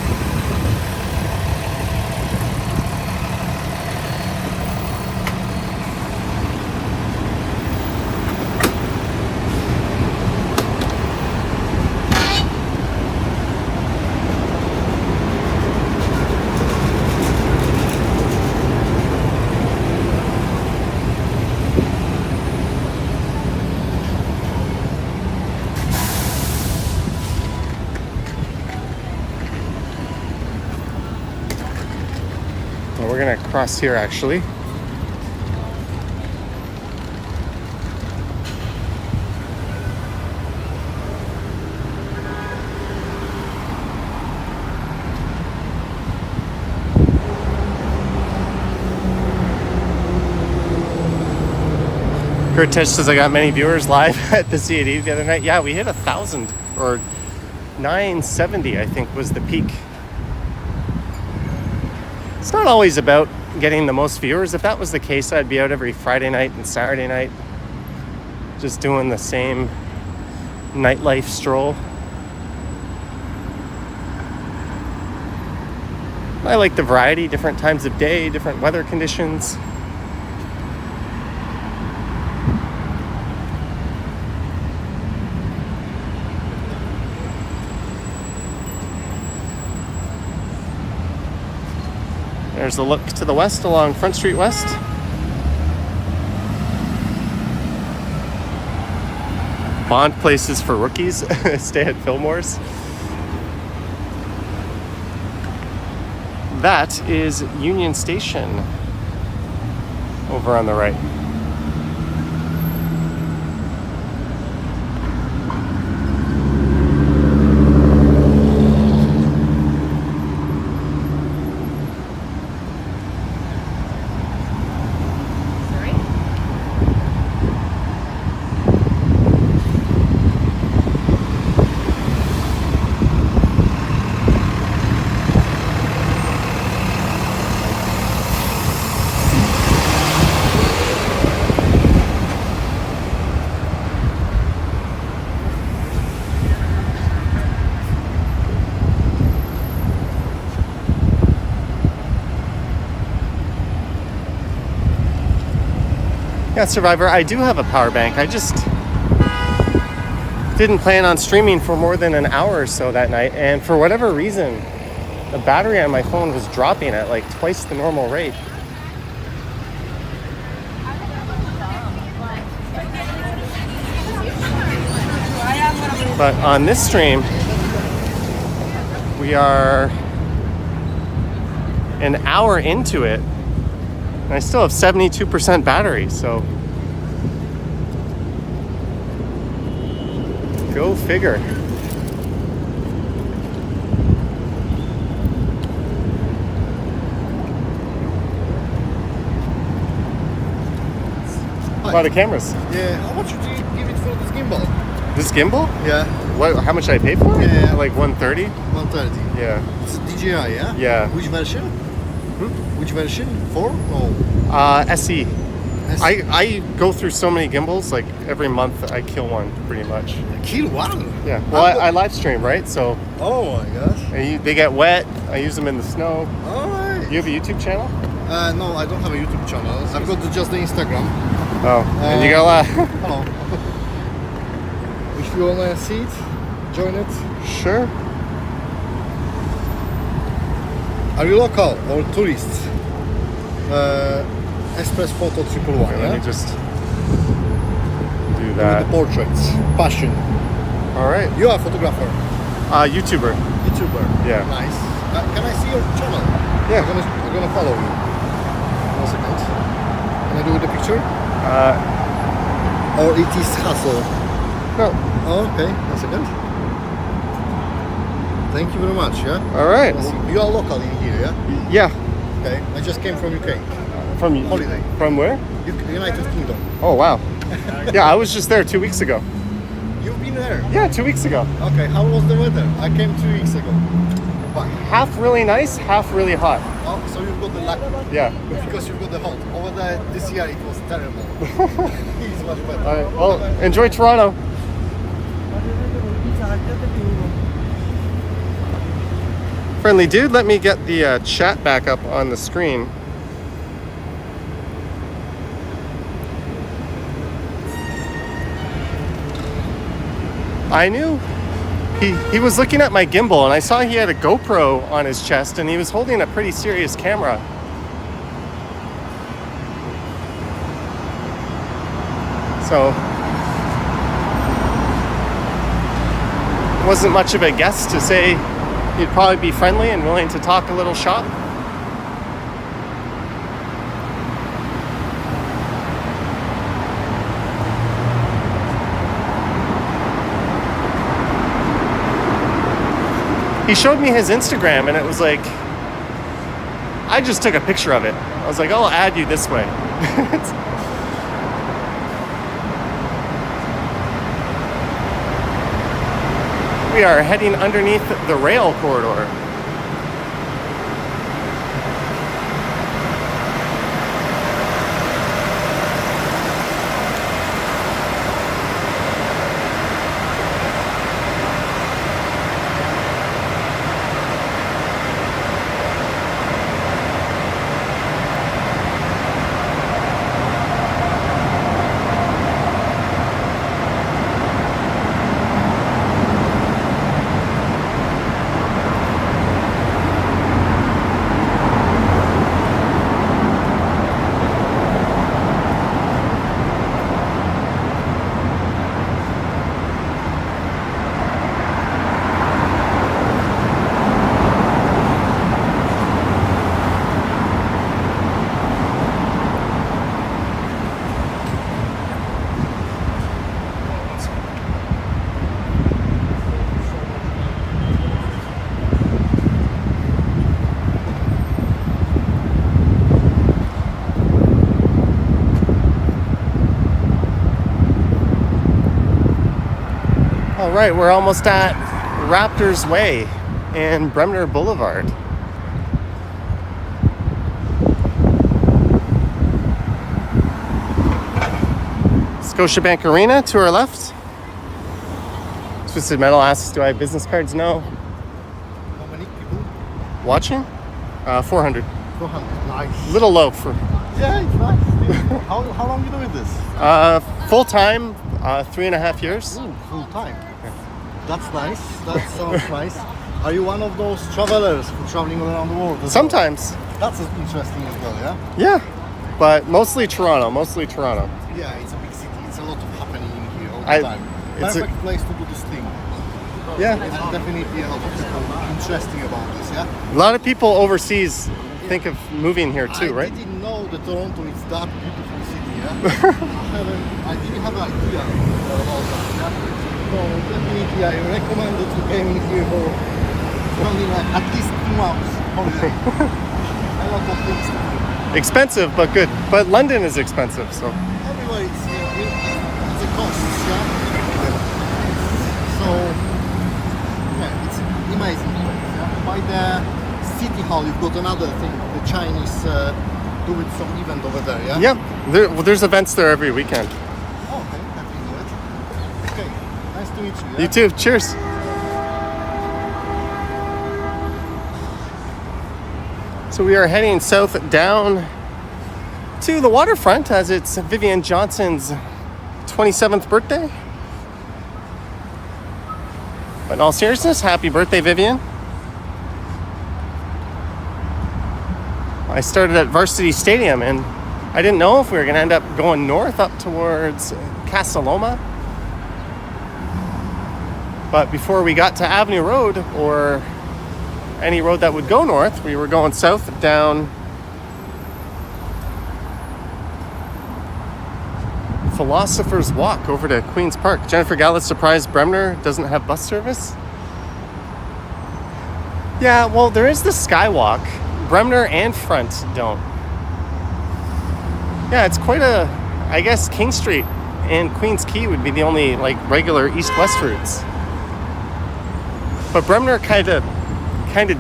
We're gonna cross here actually. Kurtesh says I got many viewers live at the CAD the other night. Yeah, we hit 1,000 or 970, I think, was the peak. It's not always about getting the most viewers. If that was the case, I'd be out every Friday night and Saturday night, just doing the same nightlife stroll. I like the variety, different times of day, different weather conditions. There's a look to the west along Front Street West. Bond places for rookies. Stay at Fillmore's. That is Union Station over on the right. Yeah, Survivor, I do have a power bank. I just didn't plan on streaming for more than an hour or so that night, and for whatever reason, the battery on my phone was dropping at like twice the normal rate. But on this stream, we are an hour into it, and I still have 72% battery, so go figure. A lot of cameras. Yeah, how much would you give it for this gimbal? This gimbal? Yeah, What? How much did I pay for it? Yeah. Like 130. 130. Yeah. It's a DJI, yeah? Yeah. Which version? Which version? 4? No. SE. I go through so many gimbals. Like every month, I kill one pretty much. Kill one? Yeah. Well, I live stream, right? So Oh my gosh. they get wet. I use them in the snow. Alright. You have a YouTube channel? No, I don't have a YouTube channel. I've got just the Instagram. Oh, and you got a lot. Hello. If you wanna see it, join it. Sure. Are you local or tourist? Express Photo 111, Okay, yeah? let me just do With that. the portraits. Passion. All right. You are a photographer. YouTuber. YouTuber. Yeah. Nice. Can I see your channel? Yeah. I'm gonna follow you. 1 second. Can I do with the picture? Or it is hustle? No. Oh, okay. 1 second. Thank you very much, yeah? All right. You are local in here, yeah? Yeah. Okay. I just came from UK. From Holiday. From where? United Kingdom. Oh wow. Yeah, I was just there 2 weeks ago. You've been there? Yeah, 2 weeks ago. Okay. How was the weather? I came 2 weeks ago. Back. Half really nice, half really hot. Oh, so you've got the luck. Yeah. Because you've got the hot. Over there, this year it was terrible. It's much better. All right. Well, enjoy Toronto. Friendly dude, let me get the chat back up on the screen. I knew he was looking at my gimbal, and I saw he had a GoPro on his chest, and he was holding a pretty serious camera. So it wasn't much of a guess to say he'd probably be friendly and willing to talk a little shop. He showed me his Instagram, and it was like, I just took a picture of it. I was like, I'll add you this way. we are heading underneath the rail corridor. All right, we're almost at Raptors Way and Bremner Boulevard. Scotiabank Arena to our left. Twisted Metal asks, do I have business cards? No. How many people? Watching? 400. 400. Nice. Little low for Yeah, it's nice. How long you doing this? full time, 3.5 years. Ooh, full time. That's nice. That sounds nice. Are you one of those travelers who traveling around the world? As Sometimes, well? That's interesting as well, yeah? yeah, but mostly Toronto. Yeah, it's a big city. It's a lot of happening in here all the I- time. it's a- Perfect place to do this thing. Yeah, There's definitely a lot of people interesting about this, yeah? a lot of people overseas think of moving here too, right? I didn't know that Toronto is that beautiful city, yeah? I didn't have an idea about that, yeah? So definitely I recommend that you came in here for only like at least 2 months holiday. A lot of things to do. Expensive, but good. But London is expensive, so Everywhere it's a cost, yeah? So, yeah, it's amazing place, yeah? By the City Hall, you've got another thing, the Chinese doing some event over there, yeah? yeah. There's events there every weekend. Oh, okay, happy to know it. Okay, nice to meet you, yeah? You too. Cheers. So we are heading south down to the waterfront as it's Vivian Johnson's 27th birthday. But in all seriousness, happy birthday, Vivian. I started at Varsity Stadium and I didn't know if we were going to end up going north up towards Casa Loma. But before we got to Avenue Road or any road that would go north, we were going south down Philosopher's Walk over to Queen's Park. Jennifer Gallis surprised Bremner doesn't have bus service. Yeah, well, there is the Skywalk. Bremner and Front don't. Yeah, it's quite a, I guess King Street and Queens Quay would be the only like regular east-west routes. But Bremner kind of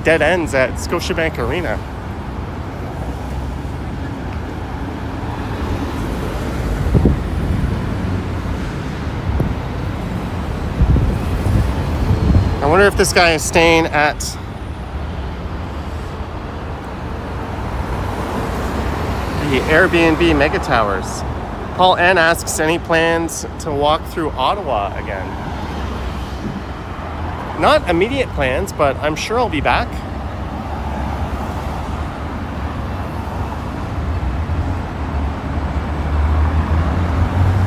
dead ends at Scotiabank Arena. I wonder if this guy is staying at the Airbnb Mega Towers. Paul N asks, any plans to walk through Ottawa again? Not immediate plans, but I'm sure I'll be back.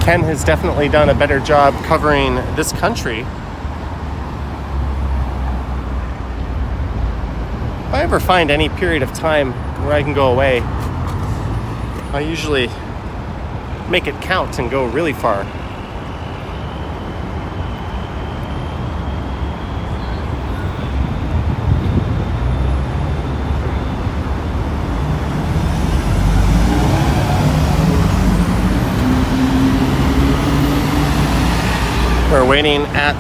Ken has definitely done a better job covering this country. If I ever find any period of time where I can go away, I usually make it count and go really far. We're waiting at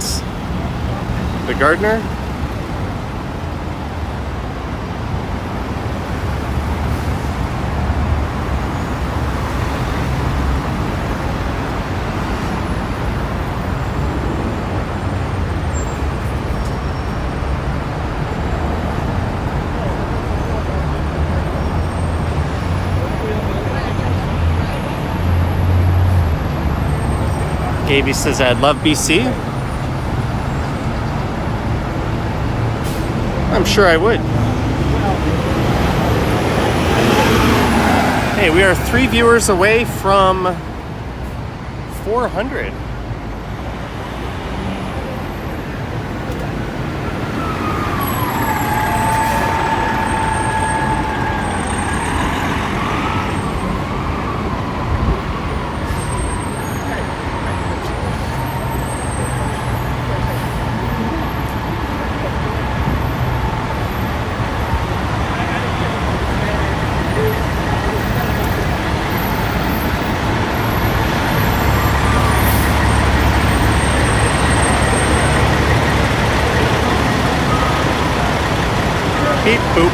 the gardener. Gaby says, "I love BC." I'm sure I would. Hey, we are 3 viewers away from 400. Beep boop.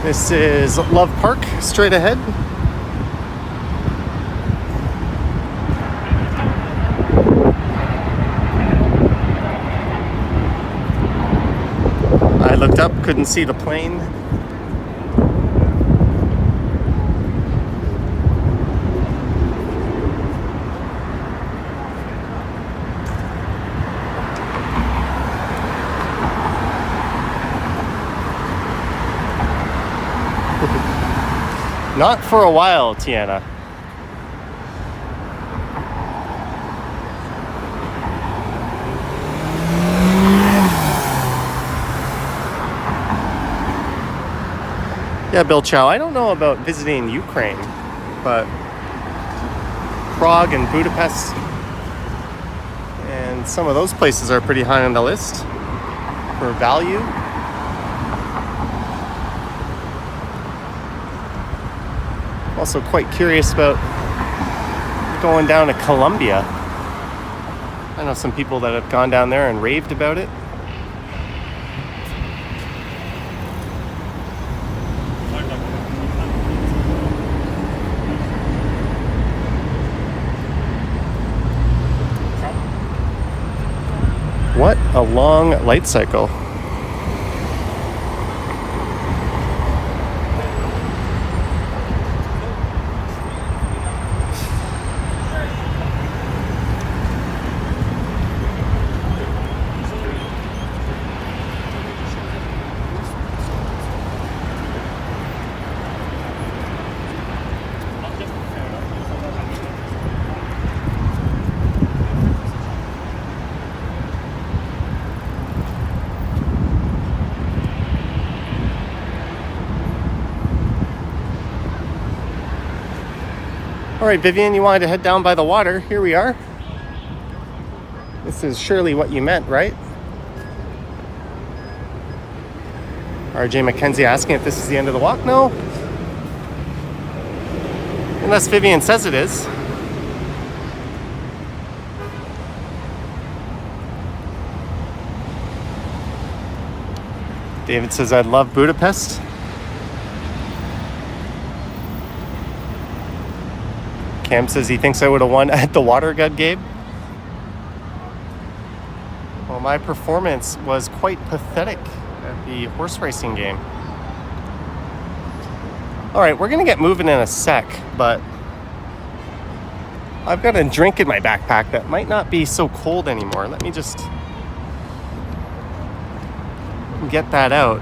This is Love Park, straight ahead. I looked up, couldn't see the plane. Not for a while, Tiana. Yeah, Bill Chow, I don't know about visiting Ukraine, but Prague and Budapest and some of those places are pretty high on the list for value. Also quite curious about going down to Colombia. I know some people that have gone down there and raved about it. What a long light cycle. All right, Vivian, you wanted to head down by the water. Here we are. This is surely what you meant, right? RJ McKenzie asking if this is the end of the walk. No. Unless Vivian says it is. David says, "I love Budapest." Cam says he thinks I would have won at the Water Gut, Gabe. Well, my performance was quite pathetic at the horse racing game. All right, we're going to get moving in a sec, but I've got a drink in my backpack that might not be so cold anymore. Let me just get that out.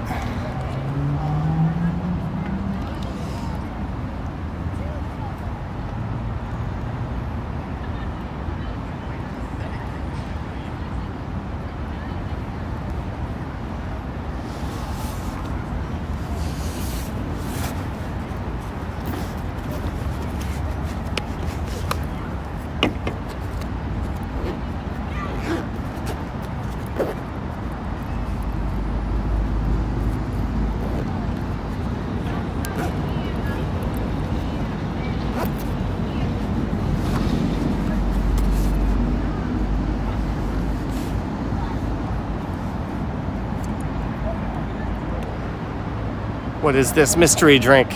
What is this mystery drink?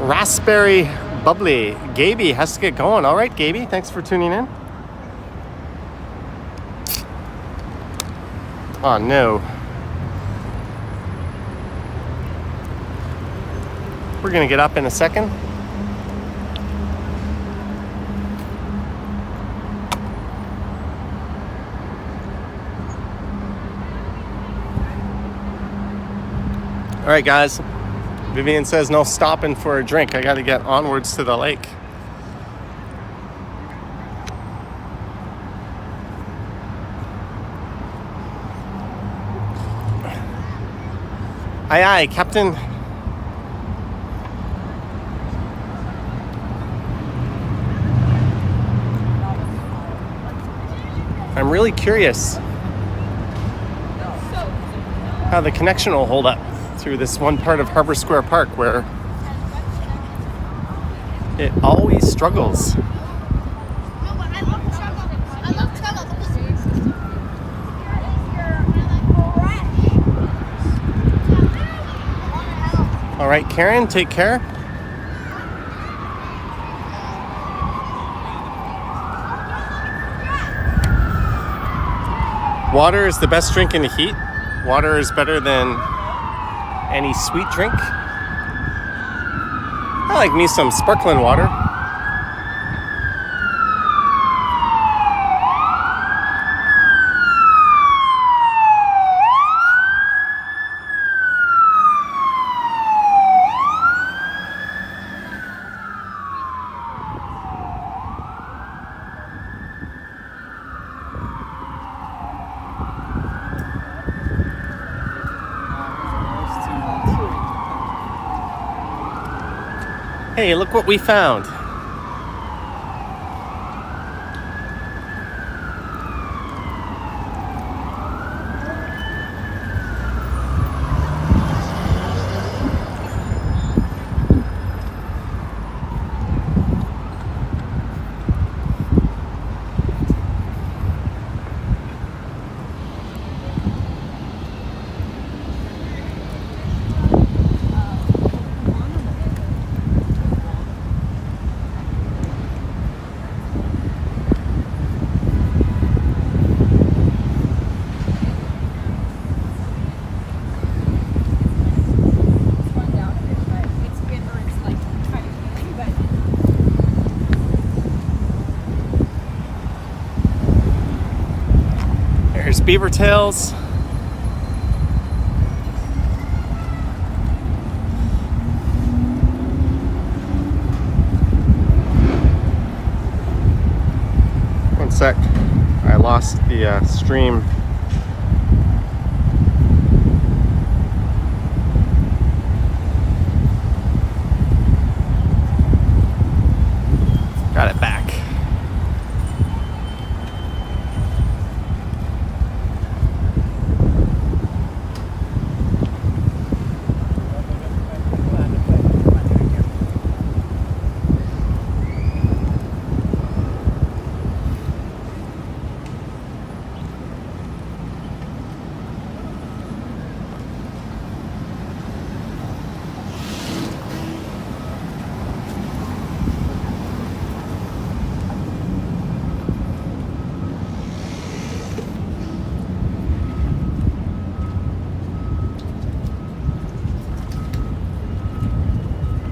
Raspberry bubbly. Gaby has to get going. All right, Gaby, thanks for tuning in. Oh no. We're gonna get up in a second. All right, guys. Vivian says no stopping for a drink. I got to get onwards to the lake. Aye, aye, Captain. I'm really curious how the connection will hold up through this one part of Harbour Square Park where it always struggles. All right, Karen, take care. Water is the best drink in the heat. Water is better than any sweet drink. I like me some sparkling water. Hey, look what we found. There's beaver tails. One sec. I lost the stream. Got it back.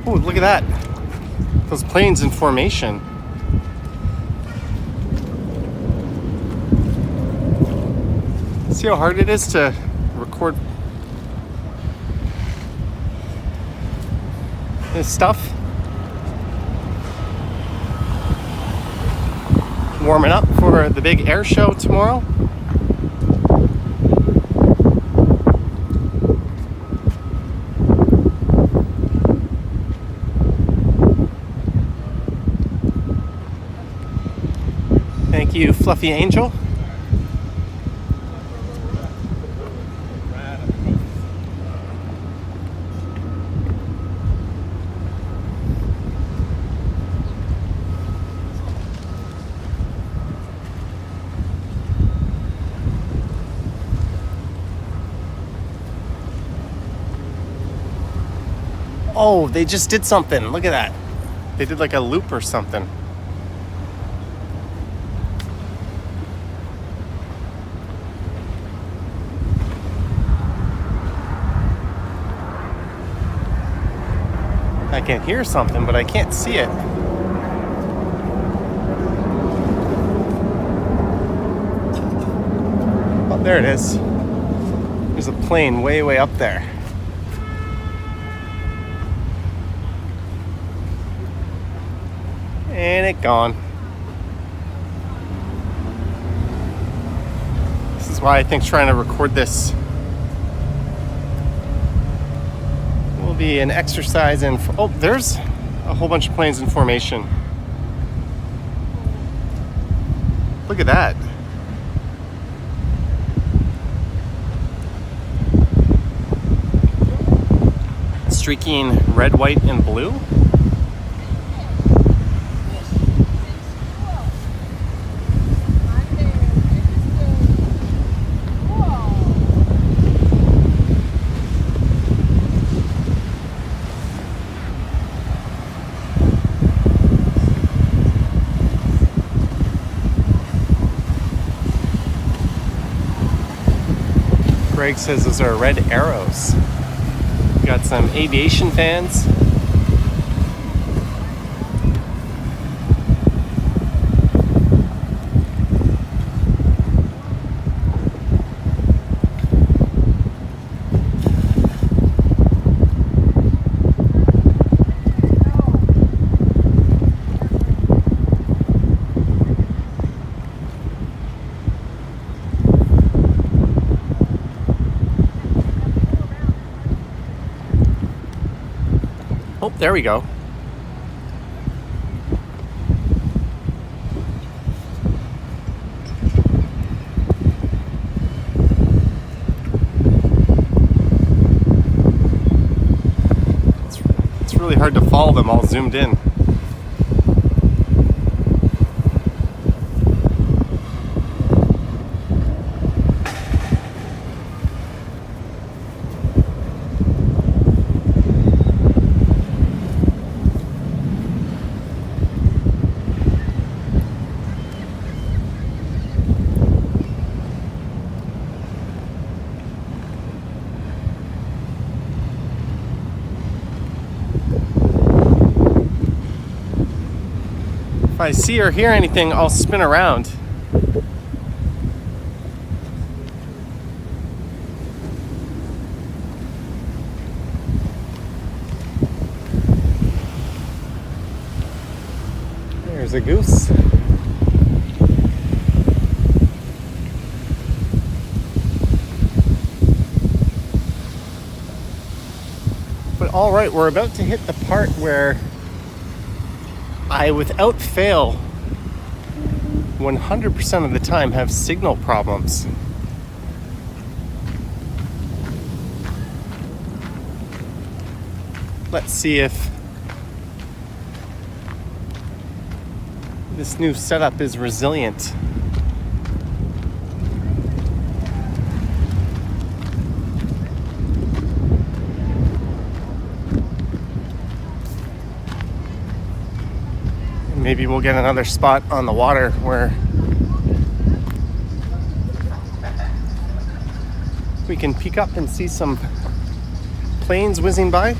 Oh, look at that. Those planes in formation. See how hard it is to record this stuff? Warming up for the big air show tomorrow. Thank you, Fluffy Angel. Oh, they just did something. Look at that. They did like a loop or something. I can hear something, but I can't see it. Oh, there it is. There's a plane way up there. And it gone. This is why I think trying to record this will be an exercise in... Oh, there's a whole bunch of planes in formation. Look at that. Streaking red, white, and blue. Greg says those are red arrows. Got some aviation fans. Oh, there we go. It's really hard to follow them all zoomed in. If I see or hear anything, I'll spin around. There's a goose. But all right, we're about to hit the part where I, without fail, 100% of the time have signal problems. Let's see if this new setup is resilient. Maybe we'll get another spot on the water where we can peek up and see some planes whizzing by.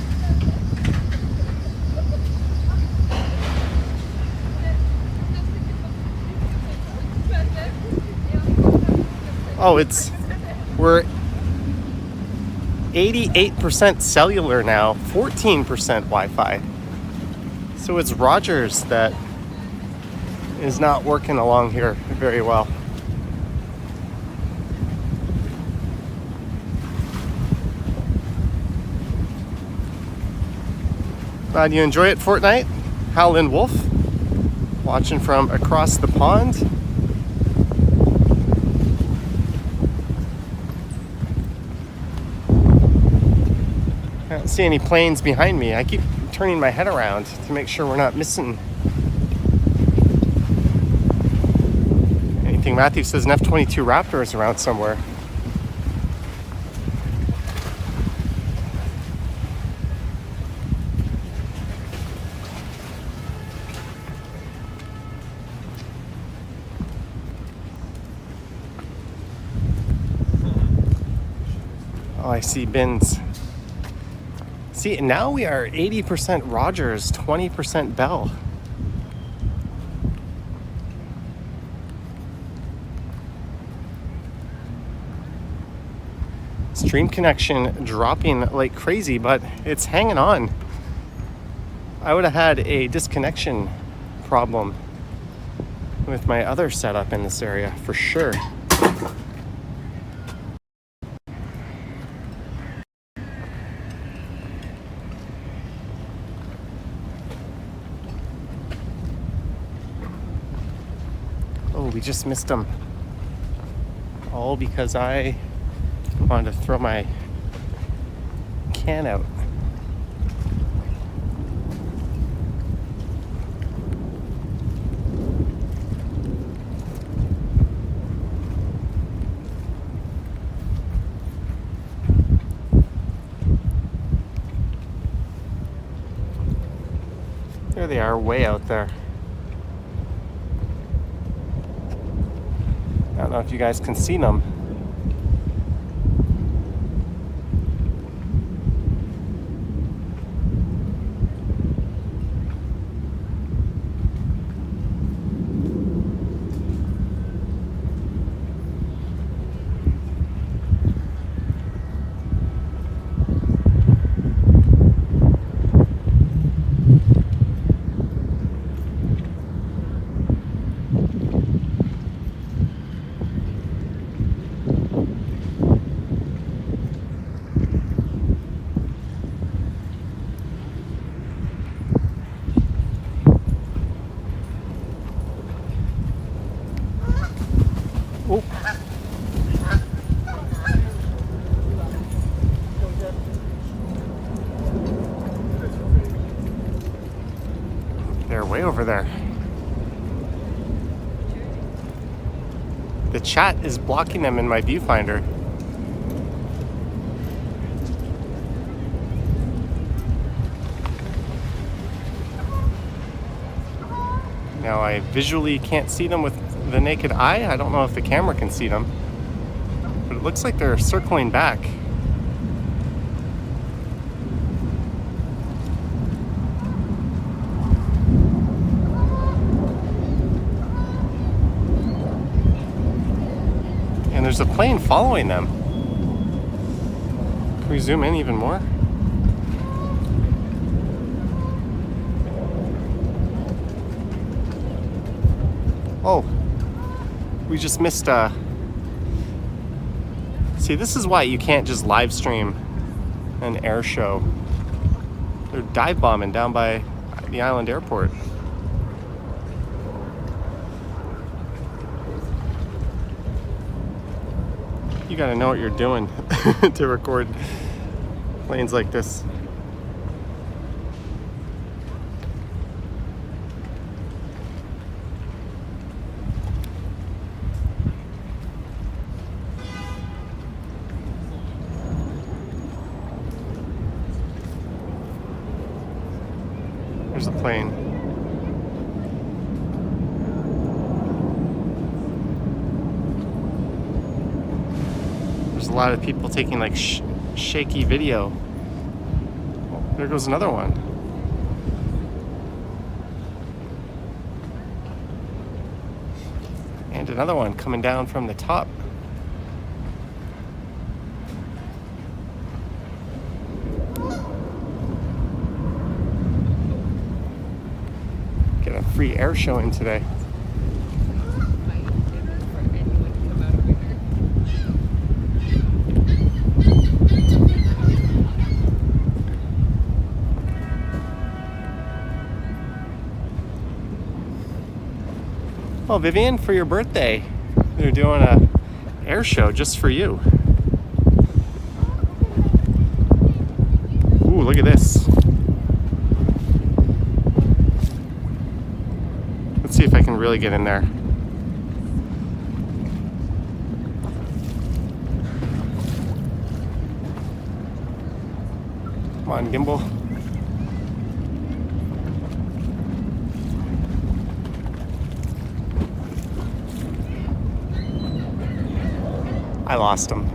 Oh, we're 88% cellular now, 14% Wi-Fi. So it's Rogers that is not working along here very well. Glad you enjoy it, Fortnite. Howlin' Wolf, watching from across the pond. I don't see any planes behind me. I keep turning my head around to make sure we're not missing anything. Matthew says an F-22 Raptor is around somewhere. Oh, I see bins. See, now we are 80% Rogers, 20% Bell. Stream connection dropping like crazy, but it's hanging on. I would have had a disconnection problem with my other setup in this area for sure. Oh, we just missed them. All because I wanted to throw my can out. There they are, way out there. I don't know if you guys can see them. Oh. They're way over there. The chat is blocking them in my viewfinder. Now I visually can't see them with the naked eye. I don't know if the camera can see them, but it looks like they're circling back. And there's a plane following them. Can we zoom in even more? Oh, we just missed see, this is why you can't just live stream an air show. They're dive bombing down by the island airport. You gotta know what you're doing to record planes like this. There's a plane. There's a lot of people taking like shaky video. There goes another one. And another one coming down from the top. Get a free air showing today. Well, Vivian, for your birthday, they're doing a air show just for you. Ooh, look at this. Let's see if I can really get in there. Come on, gimbal. I lost him.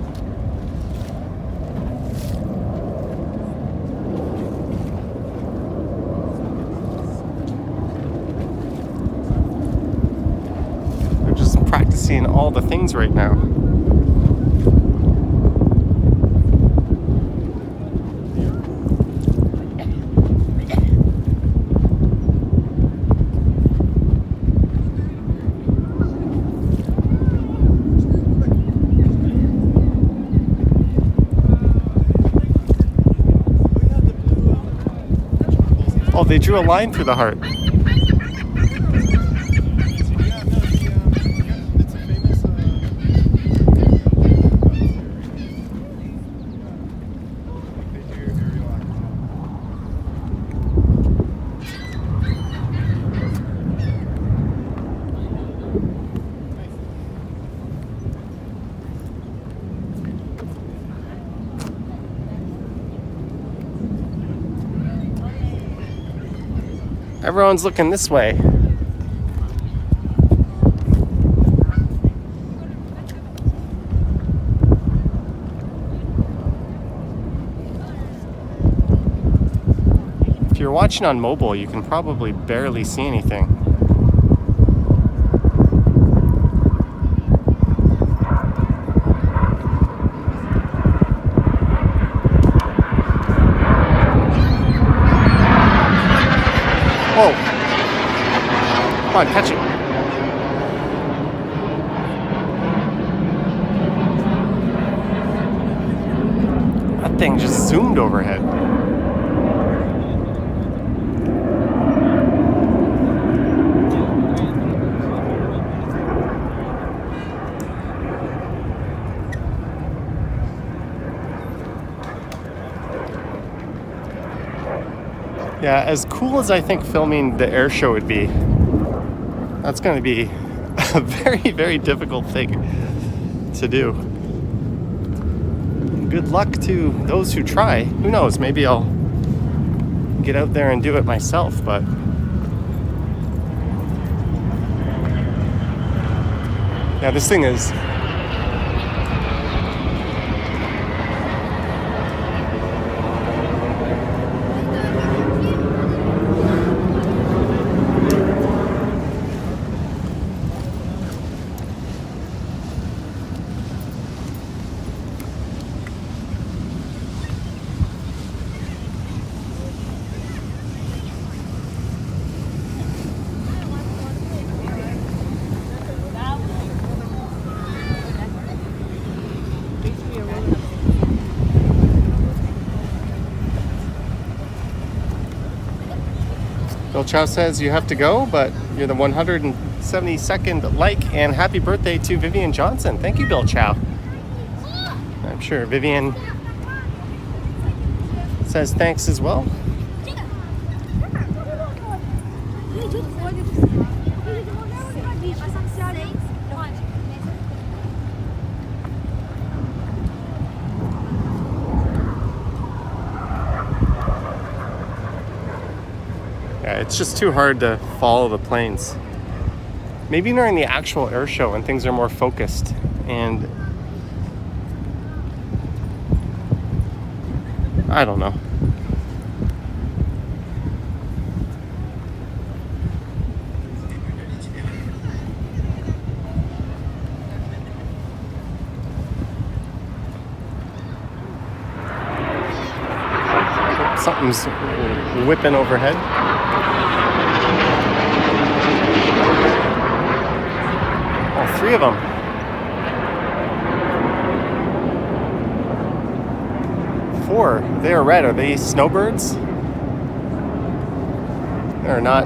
all the things right now. Oh, they drew a line through the heart. Everyone's looking this way. If you're watching on mobile, you can probably barely see anything. Oh, come on, catch it. That thing just zoomed overhead. Yeah, as cool as I think filming the air show would be, that's going to be a very, very difficult thing to do. Good luck to those who try. Who knows, maybe I'll get out there and do it myself, but yeah, this thing is Bill Chow says you have to go, but you're the 172nd like, and happy birthday to Vivian Johnson. Thank you, Bill Chow. I'm sure Vivian says thanks as well. Yeah, it's just too hard to follow the planes. Maybe during the actual air show when things are more focused and I don't know. Something's whipping overhead. Oh, 3 of them. Four. They are red. Are they snowbirds? They're not.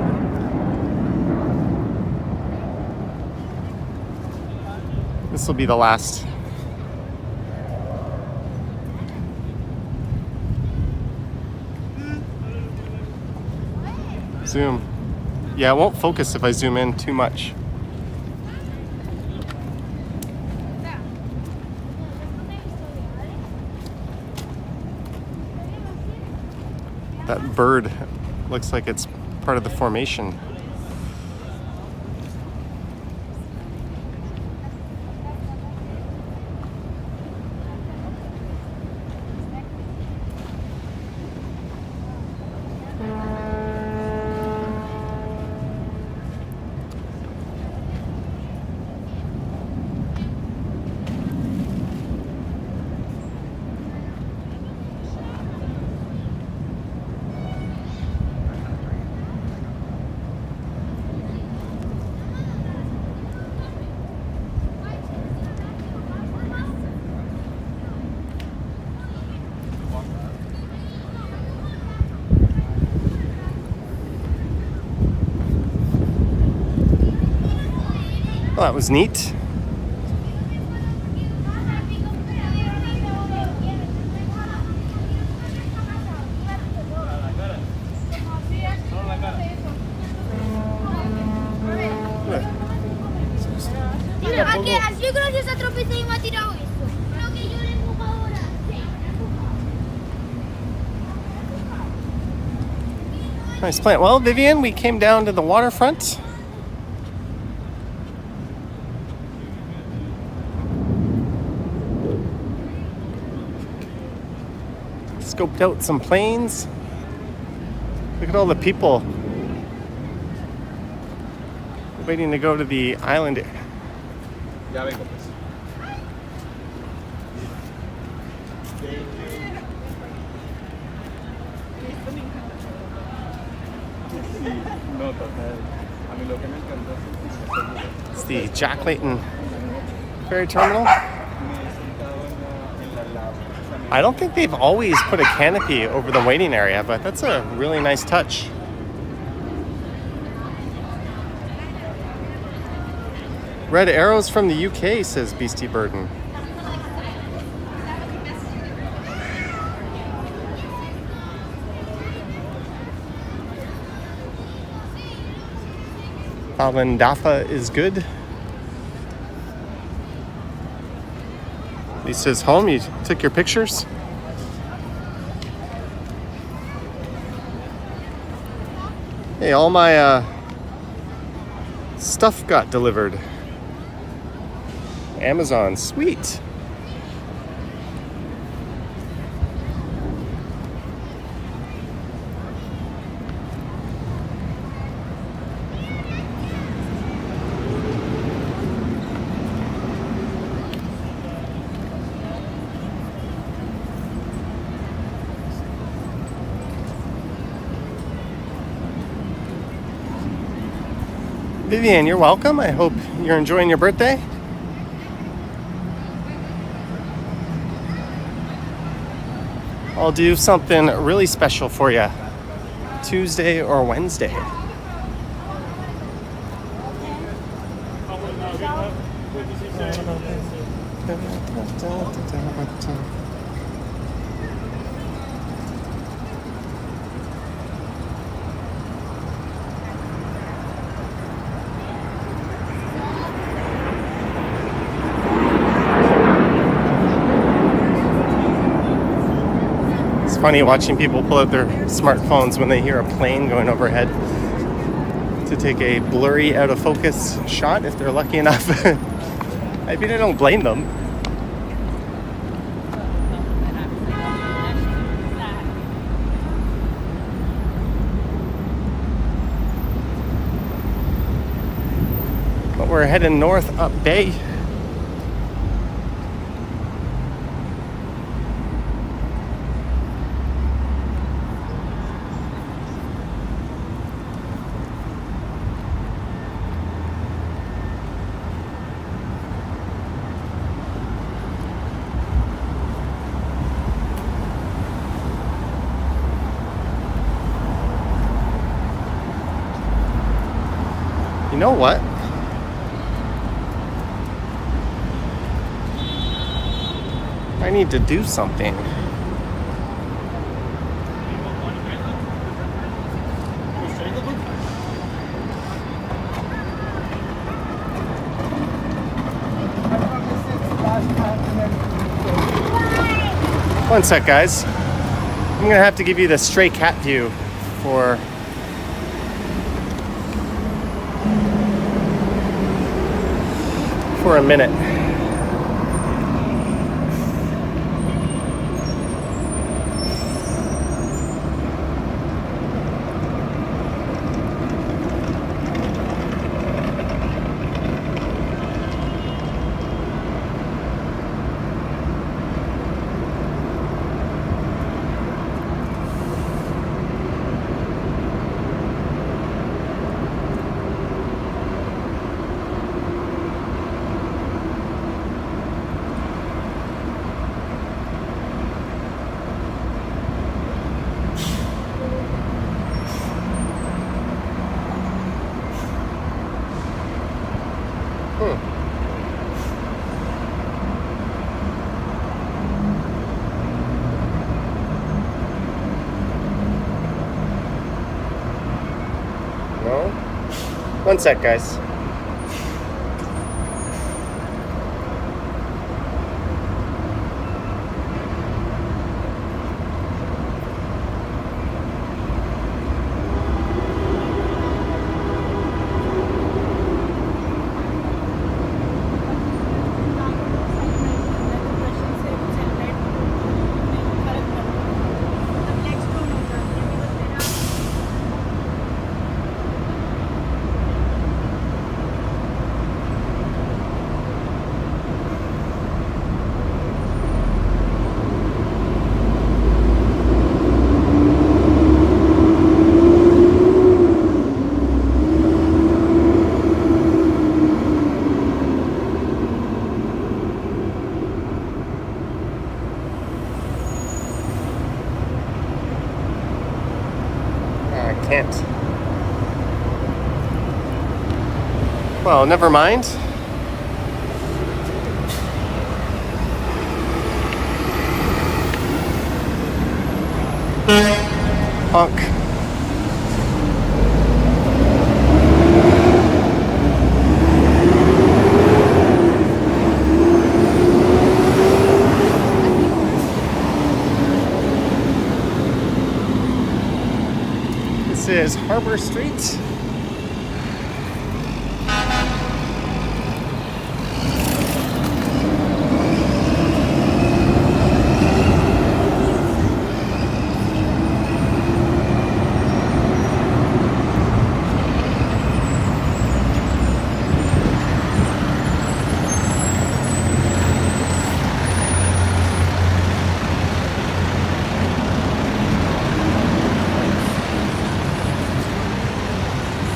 This will be the last. Zoom. Yeah, it won't focus if I zoom in too much. That bird looks like it's part of the formation. Well, that was neat. Mira, así gracias a tropezar y me ha tirado esto. Lo que yo le pongo ahora. Nice plant. Well, Vivian, we came down to the waterfront. Scoped out some planes. Look at all the people waiting to go to the island. Ya vengo, pues. No, total. A mí lo que me encantó es It's the Jack Layton Ferry Terminal. I don't think they've always put a canopy over the waiting area, but that's a really nice touch. Red arrows from the UK, says Beastie Burden. Alandafa is good. Lisa's home. You took your pictures? Hey, all my stuff got delivered. Amazon, sweet. Vivian, you're welcome. I hope you're enjoying your birthday. I'll do something really special for you Tuesday or Wednesday. Funny watching people pull out their smartphones when they hear a plane going overhead to take a blurry, out of focus shot if they're lucky enough. I mean, I don't blame them. But we're heading north up Bay. You know what? I need to do something. One sec, guys. I'm gonna have to give you the stray cat view for a minute. One sec, guys. Can't. Well, never mind. Honk. This is Harbour Street.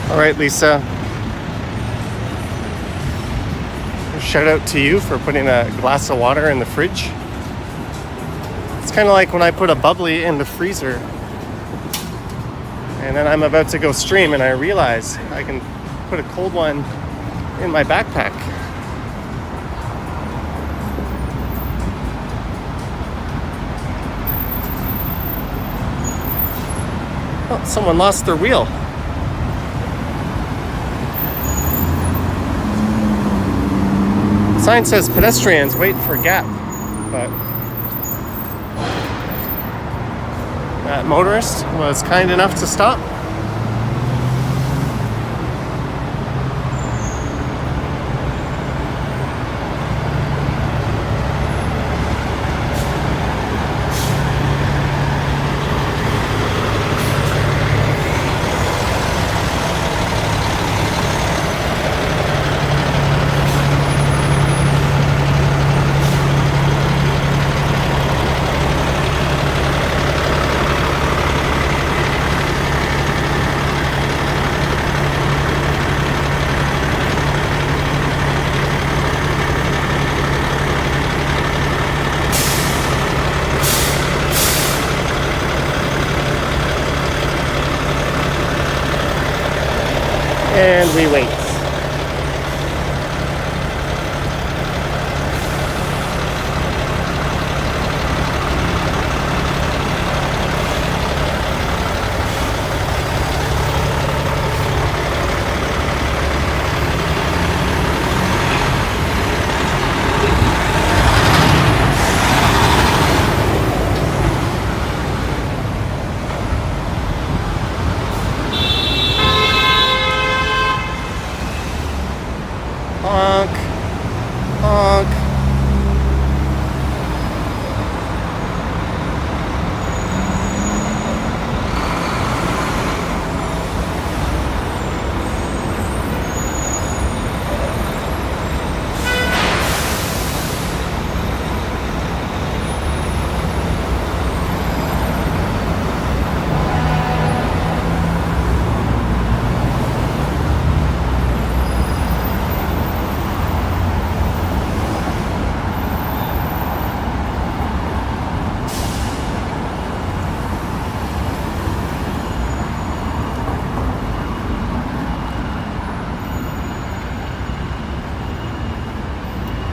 All right, Lisa. Shout out to you for putting a glass of water in the fridge. It's kind of like when I put a bubbly in the freezer and then I'm about to go stream and I realize I can put a cold one in my backpack. Oh, someone lost their wheel. Sign says pedestrians wait for gap, but that motorist was kind enough to stop. And we wait. Honk, honk.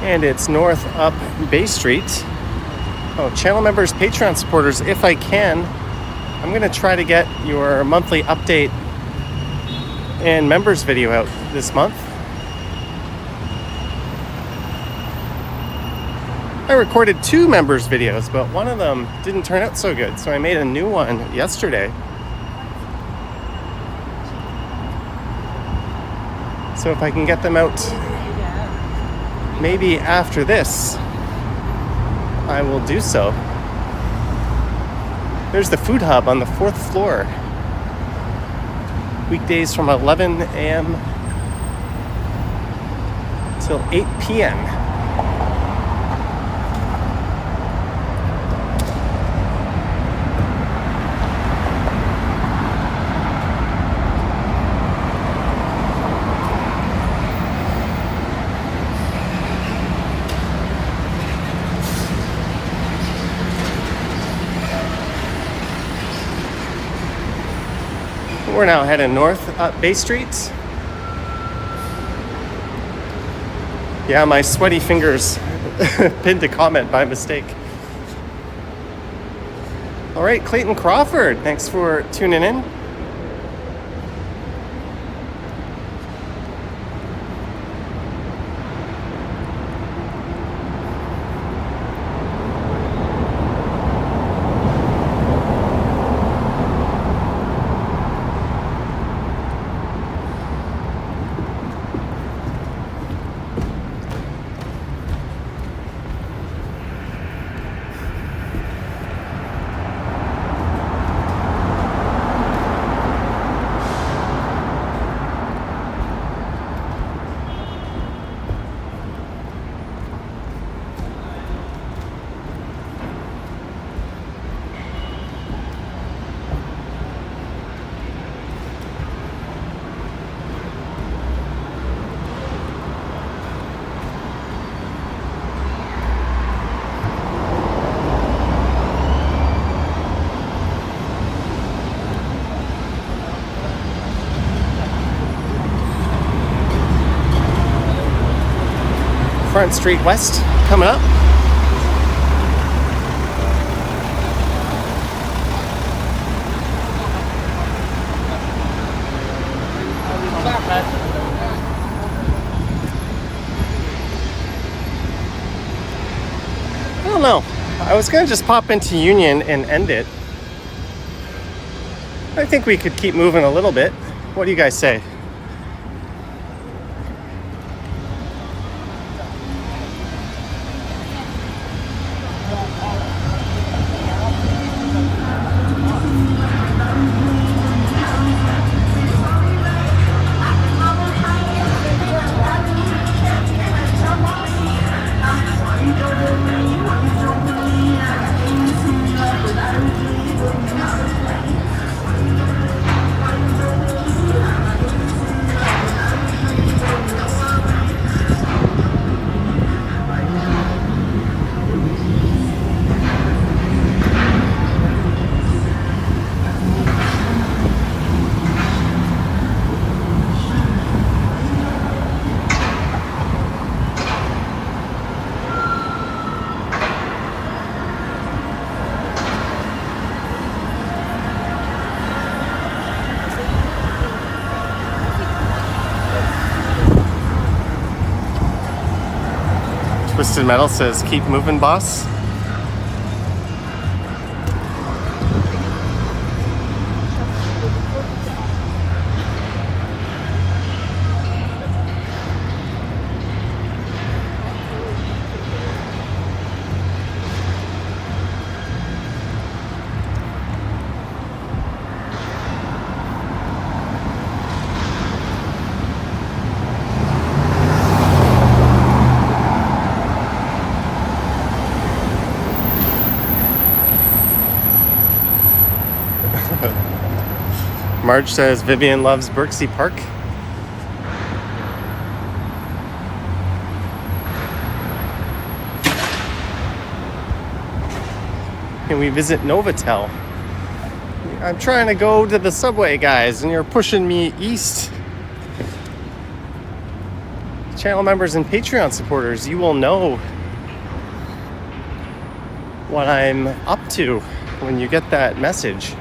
And it's north up Bay Street. Oh, channel members, Patreon supporters, if I can, I'm gonna try to get your monthly update and members video out this month. I recorded 2 members videos, but one of them didn't turn out so good, so I made a new one yesterday. So if I can get them out maybe after this, I will do so. There's the food hub on the 4th floor. Weekdays from 11 a.m. till 8 p.m. We're now heading north up Bay Street. Yeah, my sweaty fingers pinned a comment by mistake. All right, Clayton Crawford, thanks for tuning in. Front Street West coming up. I don't know. I was gonna just pop into Union and end it. I think we could keep moving a little bit. What do you guys say? Twisted Metal says, keep moving, boss. Marge says Vivian loves Berksey Park. Can we visit Novotel? I'm trying to go to the subway, guys, and you're pushing me east. Channel members and Patreon supporters, you will know what I'm up to when you get that message.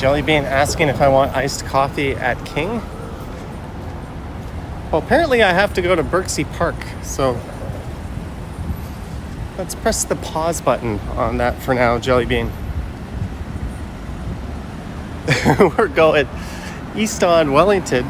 Jellybean asking if I want iced coffee at King. Well, apparently I have to go to Birksey Park, so let's press the pause button on that for now, Jellybean. We're going east on Wellington.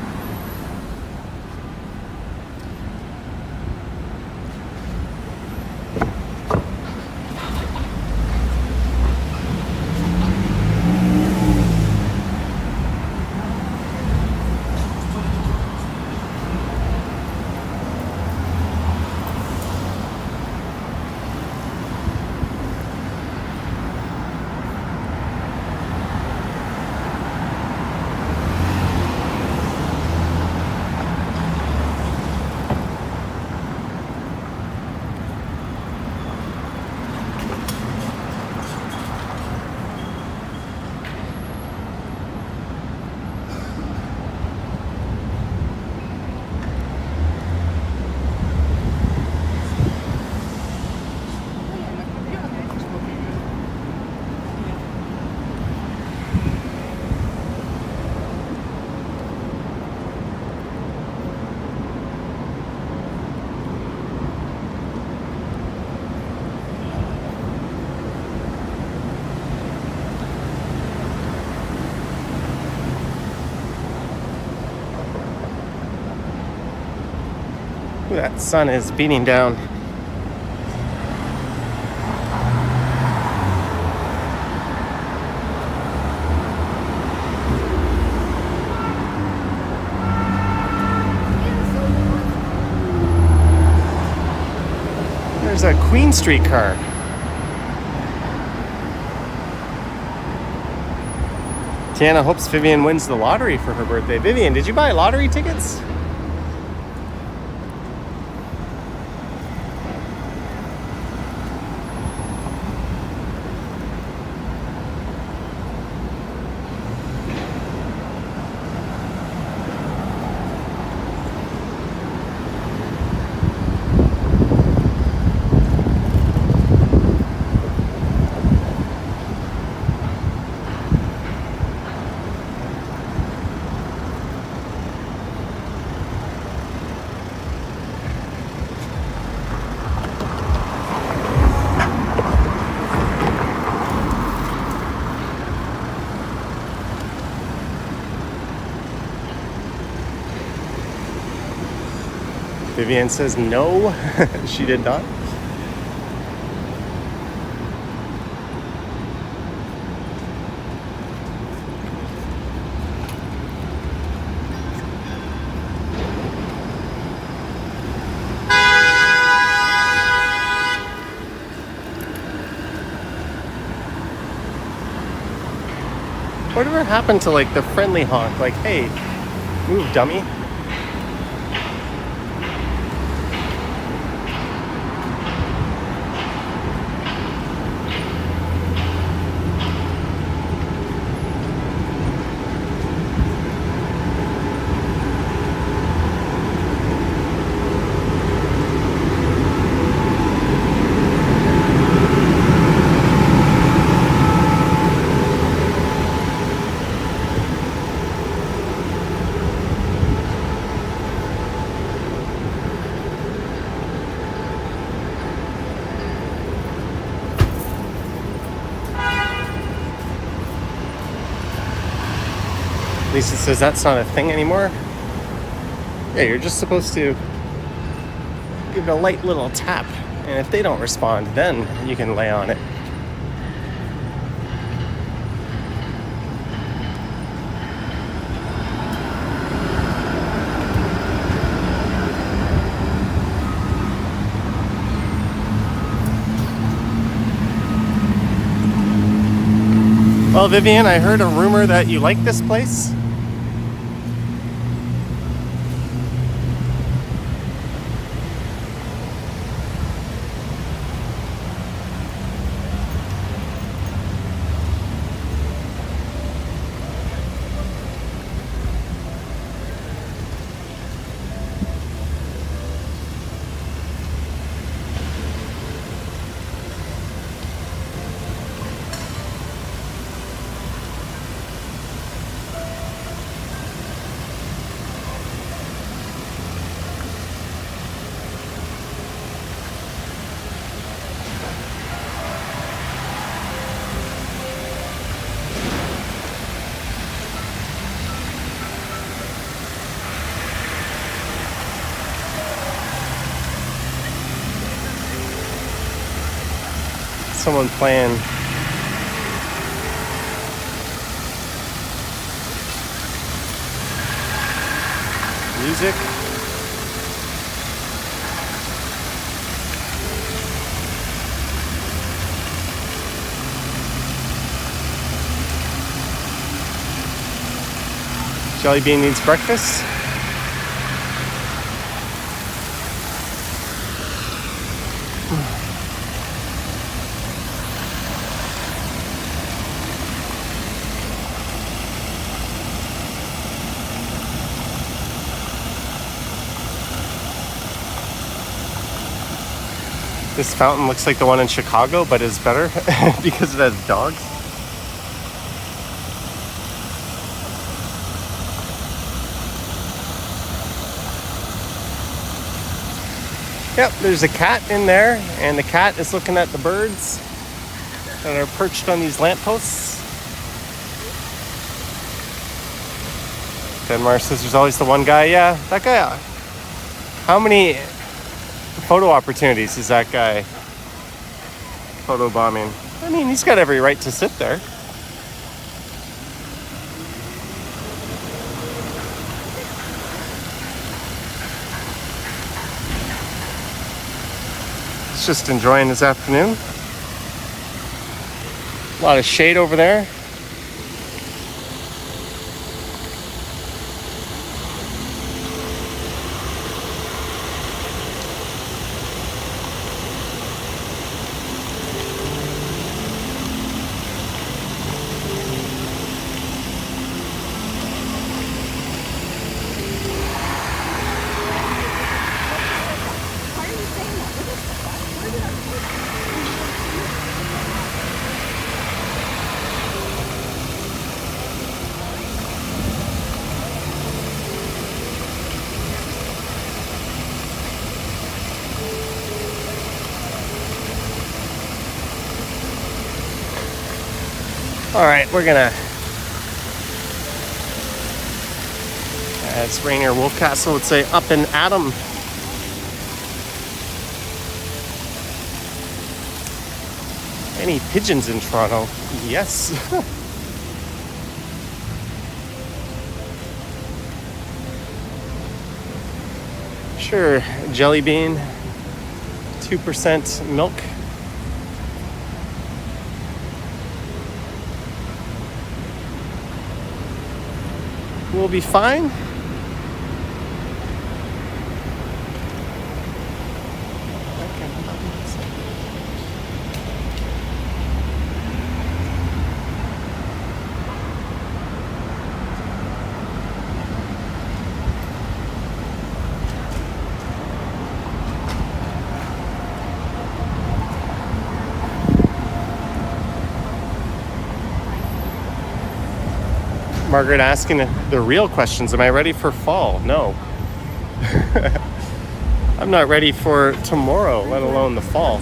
Ooh, that sun is beating down. There's a Queen Street car. Tiana hopes Vivian wins the lottery for her birthday. Vivian, did you buy lottery tickets? Vivian says no, she did not. Whatever happened to like the friendly honk? Like, hey, move, dummy. Lisa says that's not a thing anymore. Yeah, you're just supposed to give it a light little tap, and if they don't respond, then you can lay on it. Well, Vivian, I heard a rumor that you like this place. someone playing music. Jelly Bean needs breakfast. This fountain looks like the one in Chicago, but is better because it has dogs. Yep, there's a cat in there, and the cat is looking at the birds that are perched on these lampposts. Denmark says there's always the one guy. Yeah, that guy. How many photo opportunities is that guy photo bombing? I mean, he's got every right to sit there. He's just enjoying his afternoon. A lot of shade over there. All right, we're gonna, as Rainier Wolfcastle would say, up and at 'em. Any pigeons in Toronto? Yes. Sure, Jelly Bean, 2% milk. We'll be fine. Margaret asking the real questions. Am I ready for fall? No. I'm not ready for tomorrow, let alone the fall.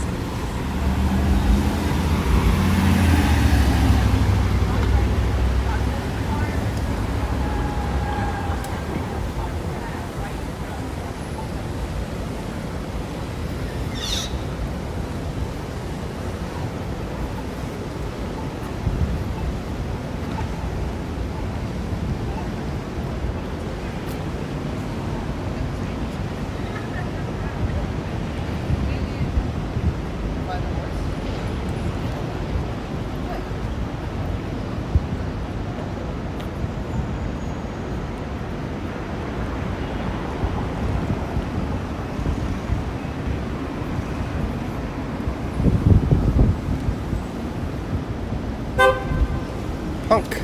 Punk.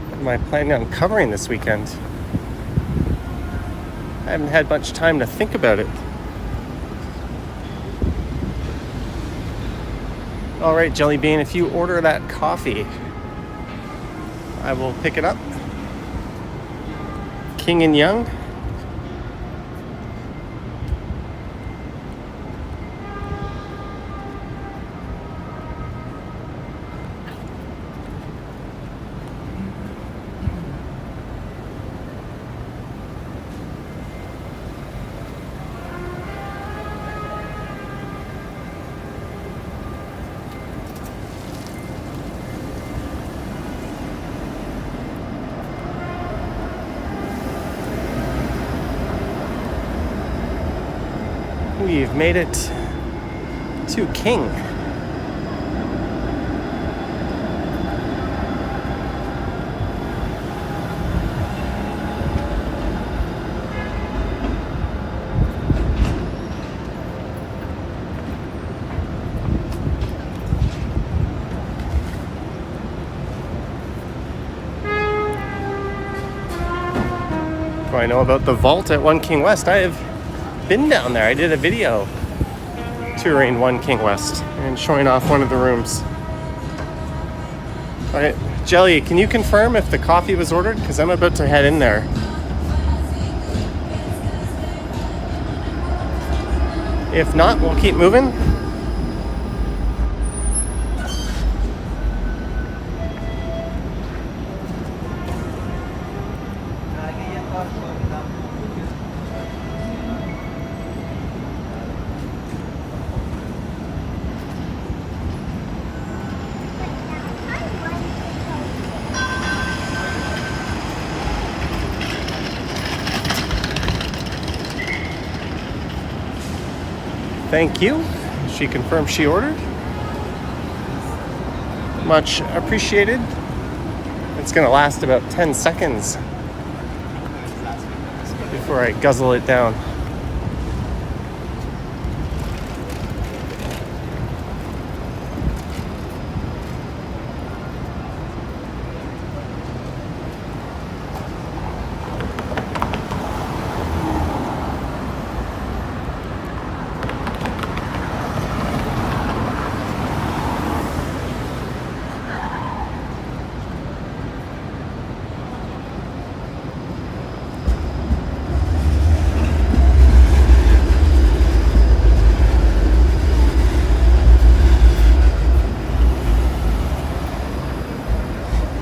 What am I planning on covering this weekend? I haven't had much time to think about it. All right, Jelly Bean, if you order that coffee, I will pick it up. King and Young. we've made it to King. What do I know about the vault at 1 King West? I have been down there. I did a video touring 1 King West and showing off one of the rooms. All right, Jelly, can you confirm if the coffee was ordered? Because I'm about to head in there. If not, we'll keep moving. Thank you. She confirmed she ordered. Much appreciated. It's gonna last about 10 seconds before I guzzle it down.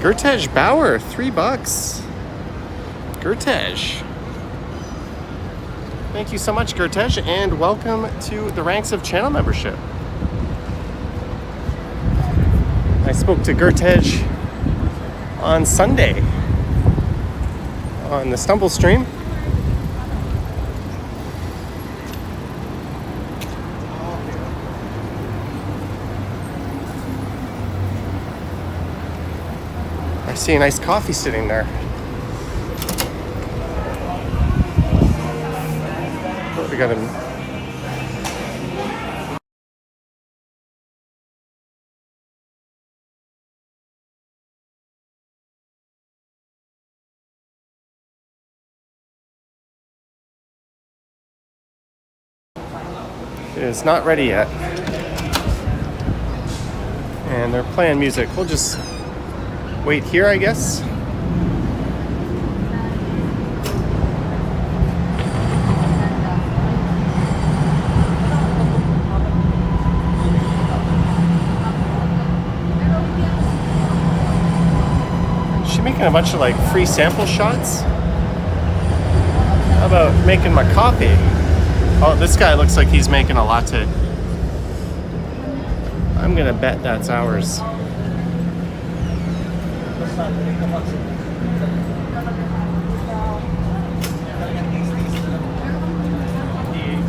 Gertej Bauer, $3. Gertej. Thank you so much, Gertej, and welcome to the ranks of channel membership. I spoke to Gertej on Sunday on the Stumble stream. I see a nice coffee sitting there. We got him. It is not ready yet. And they're playing music. We'll just wait here, I guess. Is she making a bunch of like free sample shots? How about making my coffee? Oh, this guy looks like he's making a latte. I'm gonna bet that's ours.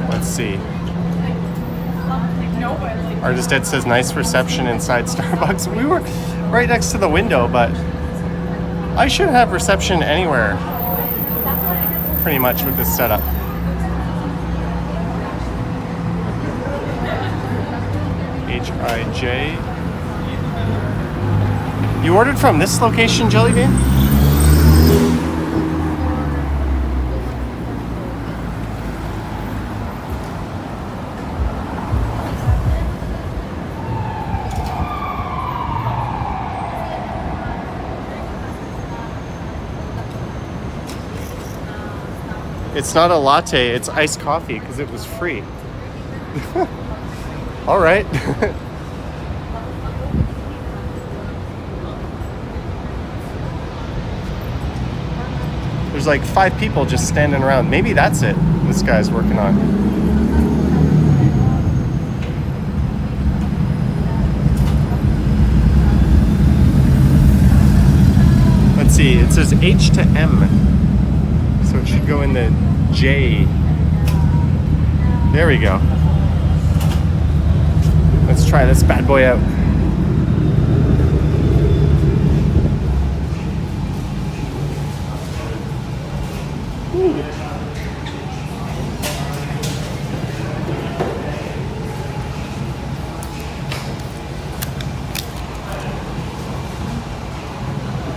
Let's see. Artist Ed says nice reception inside Starbucks. We were right next to the window, but I should have reception anywhere pretty much with this setup. HIJ. You ordered from this location, Jellybean? It's not a latte, it's iced coffee because it was free. All right. There's like 5 people just standing around. Maybe that's it this guy's working on. Let's see, it says H to M. So it should go in the J. There we go. Let's try this bad boy out. Ooh.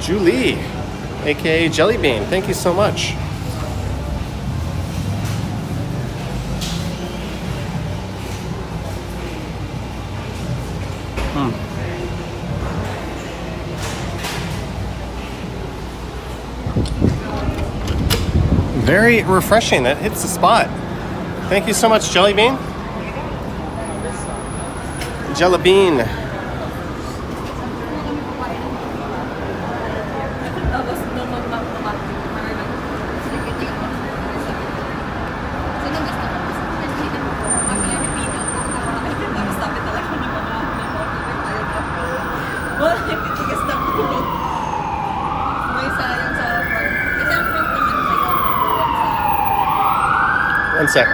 Julie, aka Jelly Bean, thank you so much. Very refreshing. That hits the spot. Thank you so much, Jelly Bean. Jelly Bean. One sec.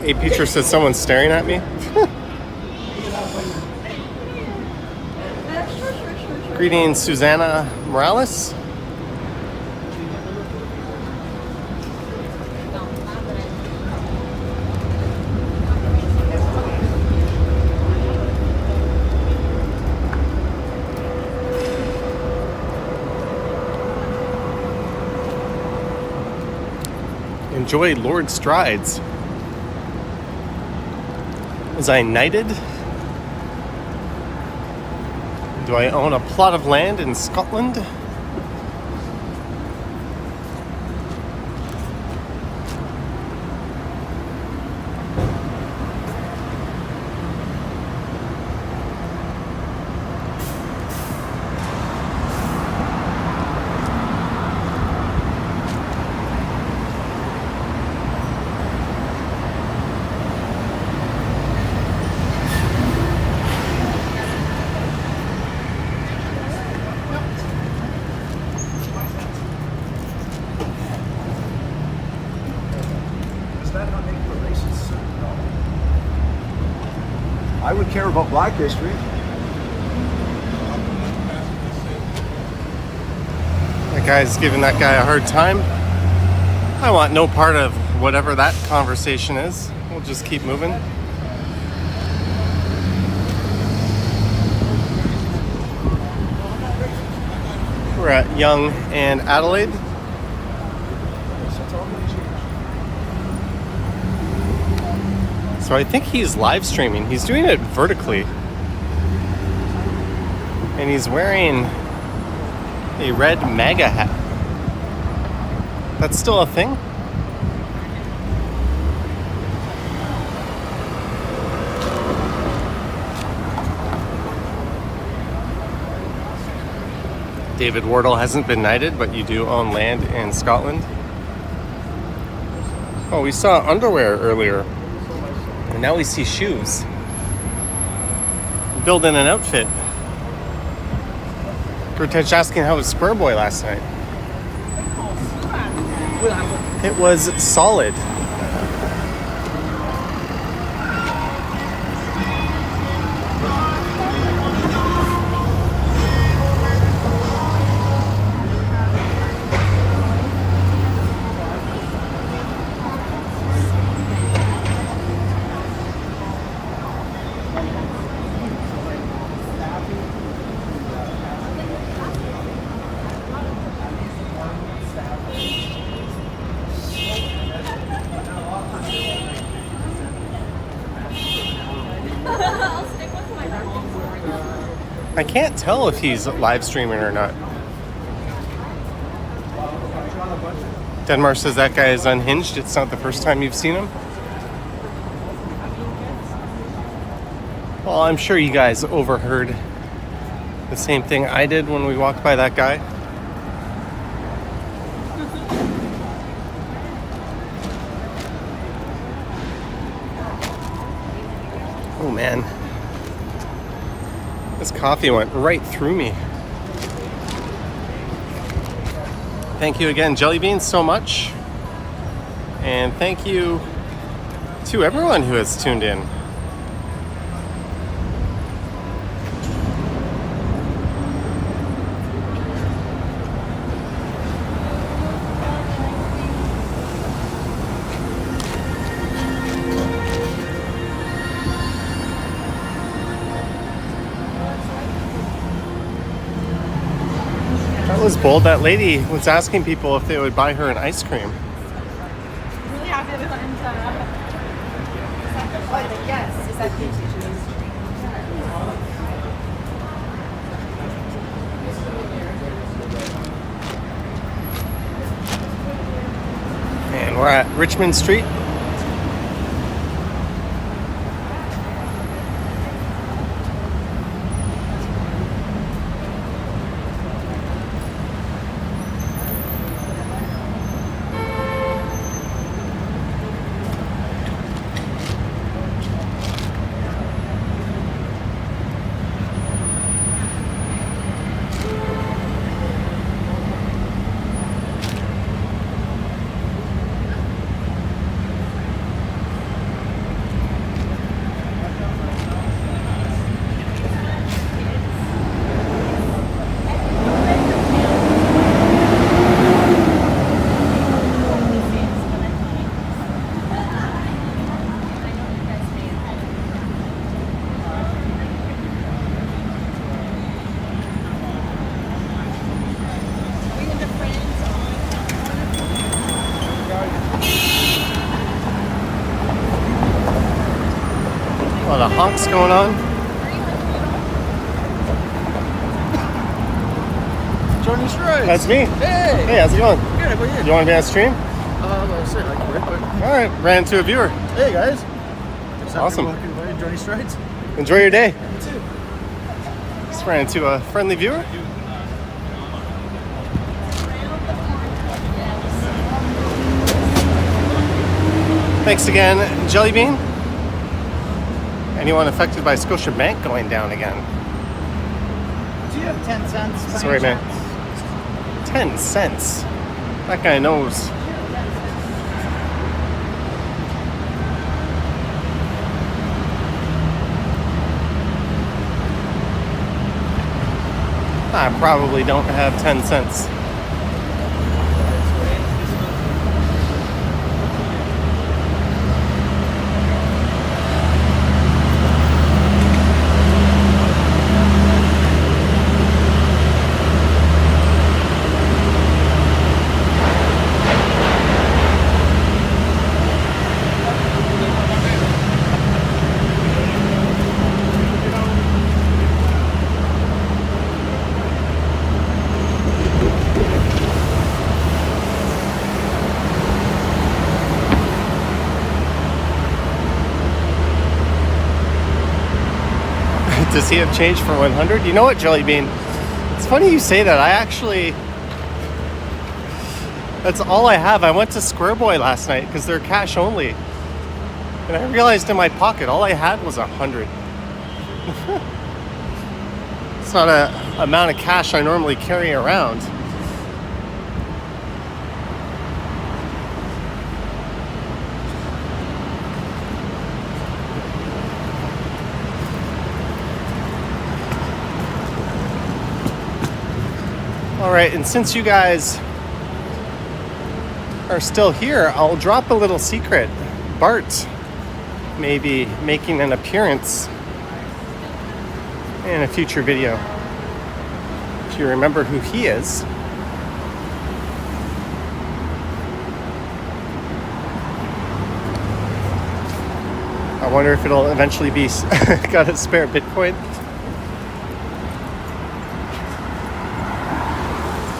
A Peacher says someone's staring at me. Greetings, Susanna Morales. Enjoy Lord Strides. Was I knighted? Do I own a plot of land in Scotland? I would care about Black history. That guy's giving that guy a hard time. I want no part of whatever that conversation is. We'll just keep moving. We're at Yonge and Adelaide. So I think he's live streaming. He's doing it vertically. And he's wearing a red MAGA hat. That's still a thing? David Wardle hasn't been knighted, but you do own land in Scotland. Oh, we saw underwear earlier. And now we see shoes. Building an outfit. Gurtech asking how was Square Boy last night. It was solid. I can't tell if he's live streaming or not. Denmark says that guy is unhinged. It's not the first time you've seen him. Well, I'm sure you guys overheard the same thing I did when we walked by that guy. Oh man. This coffee went right through me. Thank you again, Jelly Beans, so much. And thank you to everyone who has tuned in. That was bold. That lady was asking people if they would buy her an ice cream. Really happy that yes, is that And we're at Richmond Street. A lot of honks going on. Johnny Strides. That's me. Hey. Hey, how's it going? Good, how about You want to be on stream? Well, I said I quit, but All right, ran into a viewer. hey guys. Just Awesome. Walking by Johnny Strides. Enjoy your day. You too. Just ran into a friendly viewer. Thanks again, Jelly Bean. Anyone affected by Scotia Bank going down again? Do you have 10 cents? by Sorry, any man. chance? 10 cents. That guy knows. I probably don't have 10 cents. Does he have change for 100? You know what, Jelly Bean? It's funny you say that. That's all I have. I went to Square Boy last night because they're cash only. And I realized in my pocket, all I had was 100. It's not an amount of cash I normally carry around. All right, and since you guys are still here, I'll drop a little secret. Bart may be making an appearance in a future video. If you remember who he is. I wonder if it'll eventually be got a spare Bitcoin.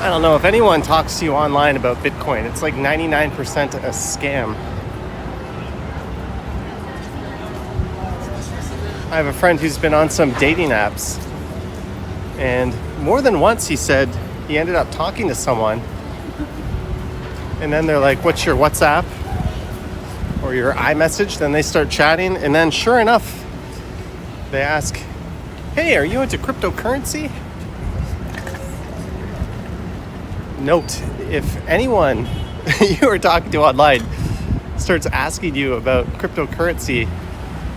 I don't know, if anyone talks to you online about Bitcoin, it's like 99% a scam. I have a friend who's been on some dating apps, and more than once he said he ended up talking to someone, and then they're like, what's your WhatsApp or your iMessage? Then they start chatting, and then sure enough, they ask, Hey, are you into cryptocurrency? Note, if anyone you are talking to online starts asking you about cryptocurrency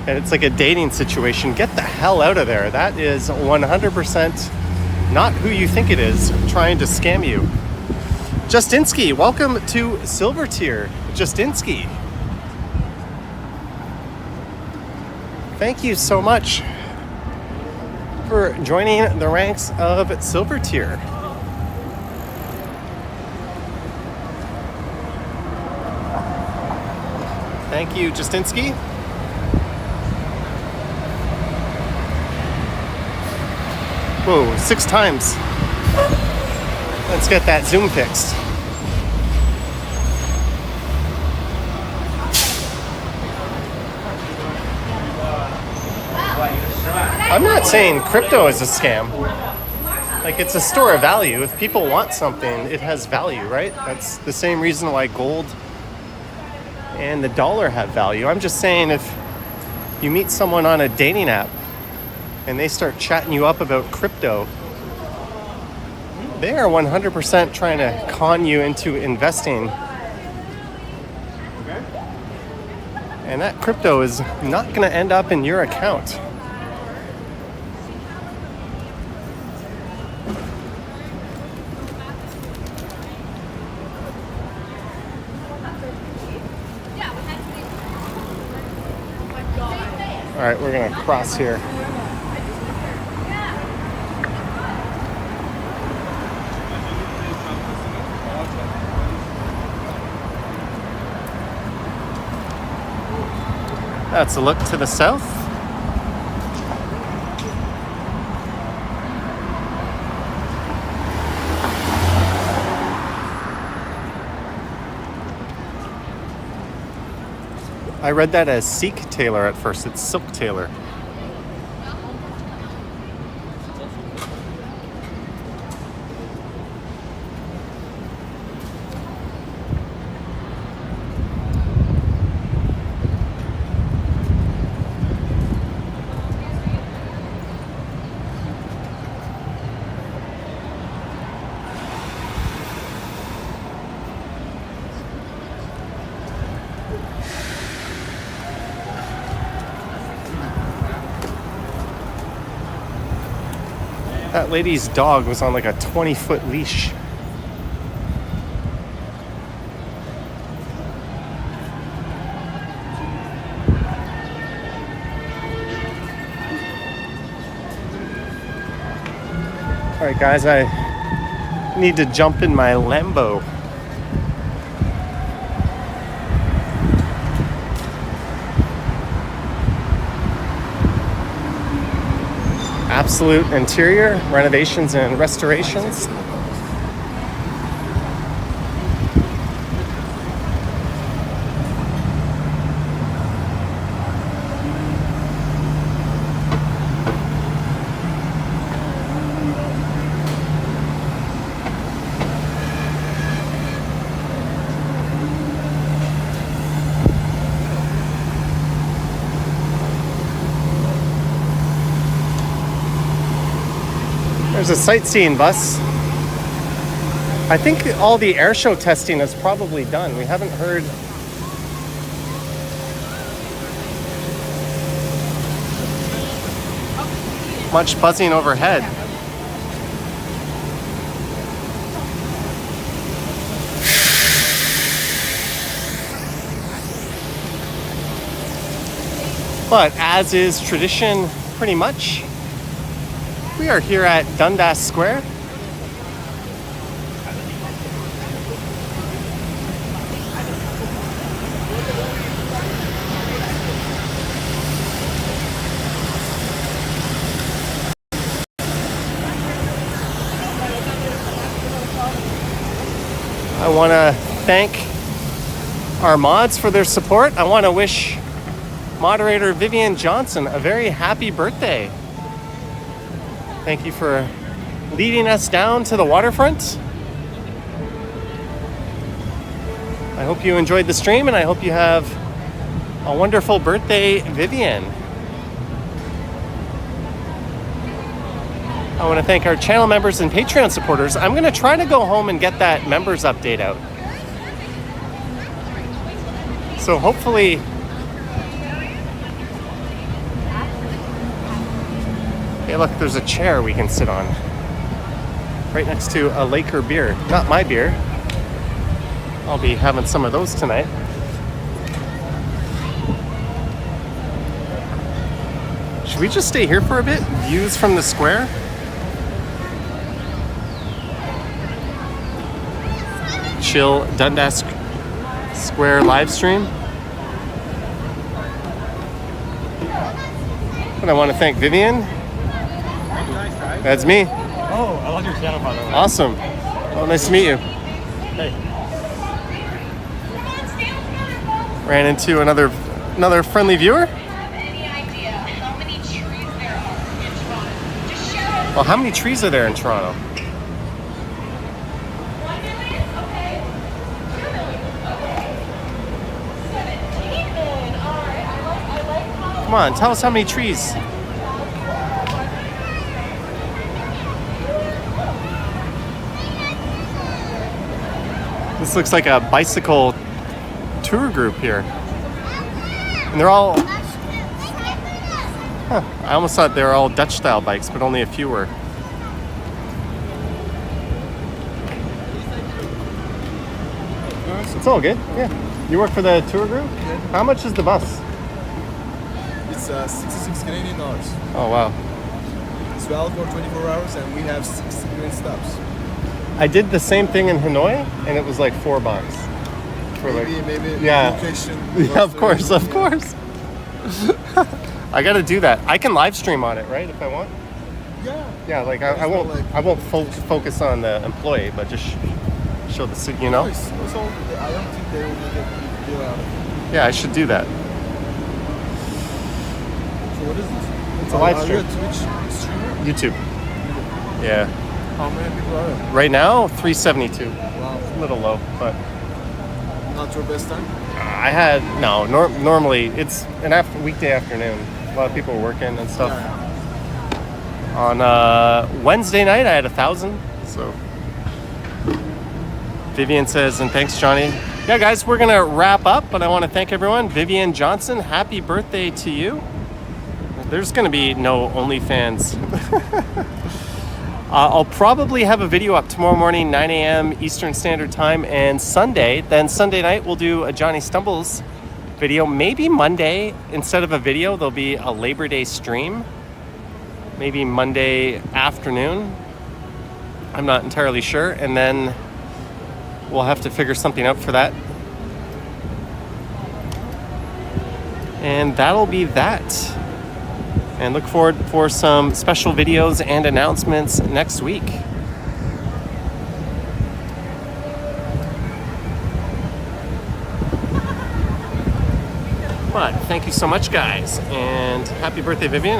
and it's like a dating situation, get the hell out of there. That is 100% not who you think it is trying to scam you. Justinsky, welcome to Silver Tier. Justinsky. Thank you so much for joining the ranks of Silver Tier. Thank you, Justinsky. Whoa, 6 times. Let's get that zoom fixed. I'm not saying crypto is a scam. Like, it's a store of value. If people want something, it has value, right? That's the same reason why gold and the dollar have value. I'm just saying, if you meet someone on a dating app and they start chatting you up about crypto, they are 100% trying to con you into investing. And that crypto is not going to end up in your account. All right, we're gonna cross here. That's a look to the south. I read that as Sikh tailor at first. It's silk tailor. That lady's dog was on like a 20-foot leash. All right, guys, I need to jump in my Lambo. Absolute interior renovations and restorations. There's a sightseeing bus. I think all the air show testing is probably done. We haven't heard much buzzing overhead. But as is tradition, pretty much, we are here at Dundas Square. I want to thank our mods for their support. I want to wish moderator Vivian Johnson a very happy birthday. Thank you for leading us down to the waterfront. I hope you enjoyed the stream, and I hope you have a wonderful birthday, Vivian. I want to thank our channel members and Patreon supporters. I'm going to try to go home and get that members update out. So hopefully... Hey, look, there's a chair we can sit on. Right next to a Laker beer. Not my beer. I'll be having some of those tonight. Should we just stay here for a bit? Views from the square? Chill Dundas Square live stream. And I want to thank Vivian. That's me. Oh, I love your channel, by the way. Awesome. Oh, nice to meet you. Hey. Ran into another friendly viewer. Well, how many trees are there in Toronto? Come on, tell us how many trees. This looks like a bicycle tour group here. And they're all... Huh, I almost thought they were all Dutch style bikes, but only a few were. It's all good, yeah. You work for the tour group? Yeah. How much is the bus? It's 66 Canadian dollars. Oh, wow. It's valid for 24 hours and we have 6 great stops. I did the same thing in Hanoi, and it was like $4. For Maybe yeah. location. Yeah, of course. I gotta do that. I can live stream on it, right? If I want. Yeah. Yeah, like I won't focus on the employee, but just show the city, you know. Nice. Also, I don't think they will get a deal out of it. Yeah, I should do that. So what is this? It's a live Are stream. you a Twitch streamer? YouTube. Yeah. How many people are there? Right now, 372. Wow. A little low, but Not your best time? I had normally it's an weekday afternoon. A lot of people are working and stuff. Yeah. On Wednesday night, I had 1,000. So Vivian says, and thanks, Johnny. Yeah, guys, we're gonna wrap up, but I want to thank everyone. Vivian Johnson, happy birthday to you. There's gonna be no OnlyFans. I'll probably have a video up tomorrow morning, 9 a.m. Eastern Standard Time, and Sunday. Then Sunday night, we'll do a Johnny Stumbles video. Maybe Monday, instead of a video, there'll be a Labor Day stream. Maybe Monday afternoon. I'm not entirely sure. And then we'll have to figure something out for that. And that'll be that. And look forward for some special videos and announcements next week. But thank you so much, guys. And happy birthday, Vivian.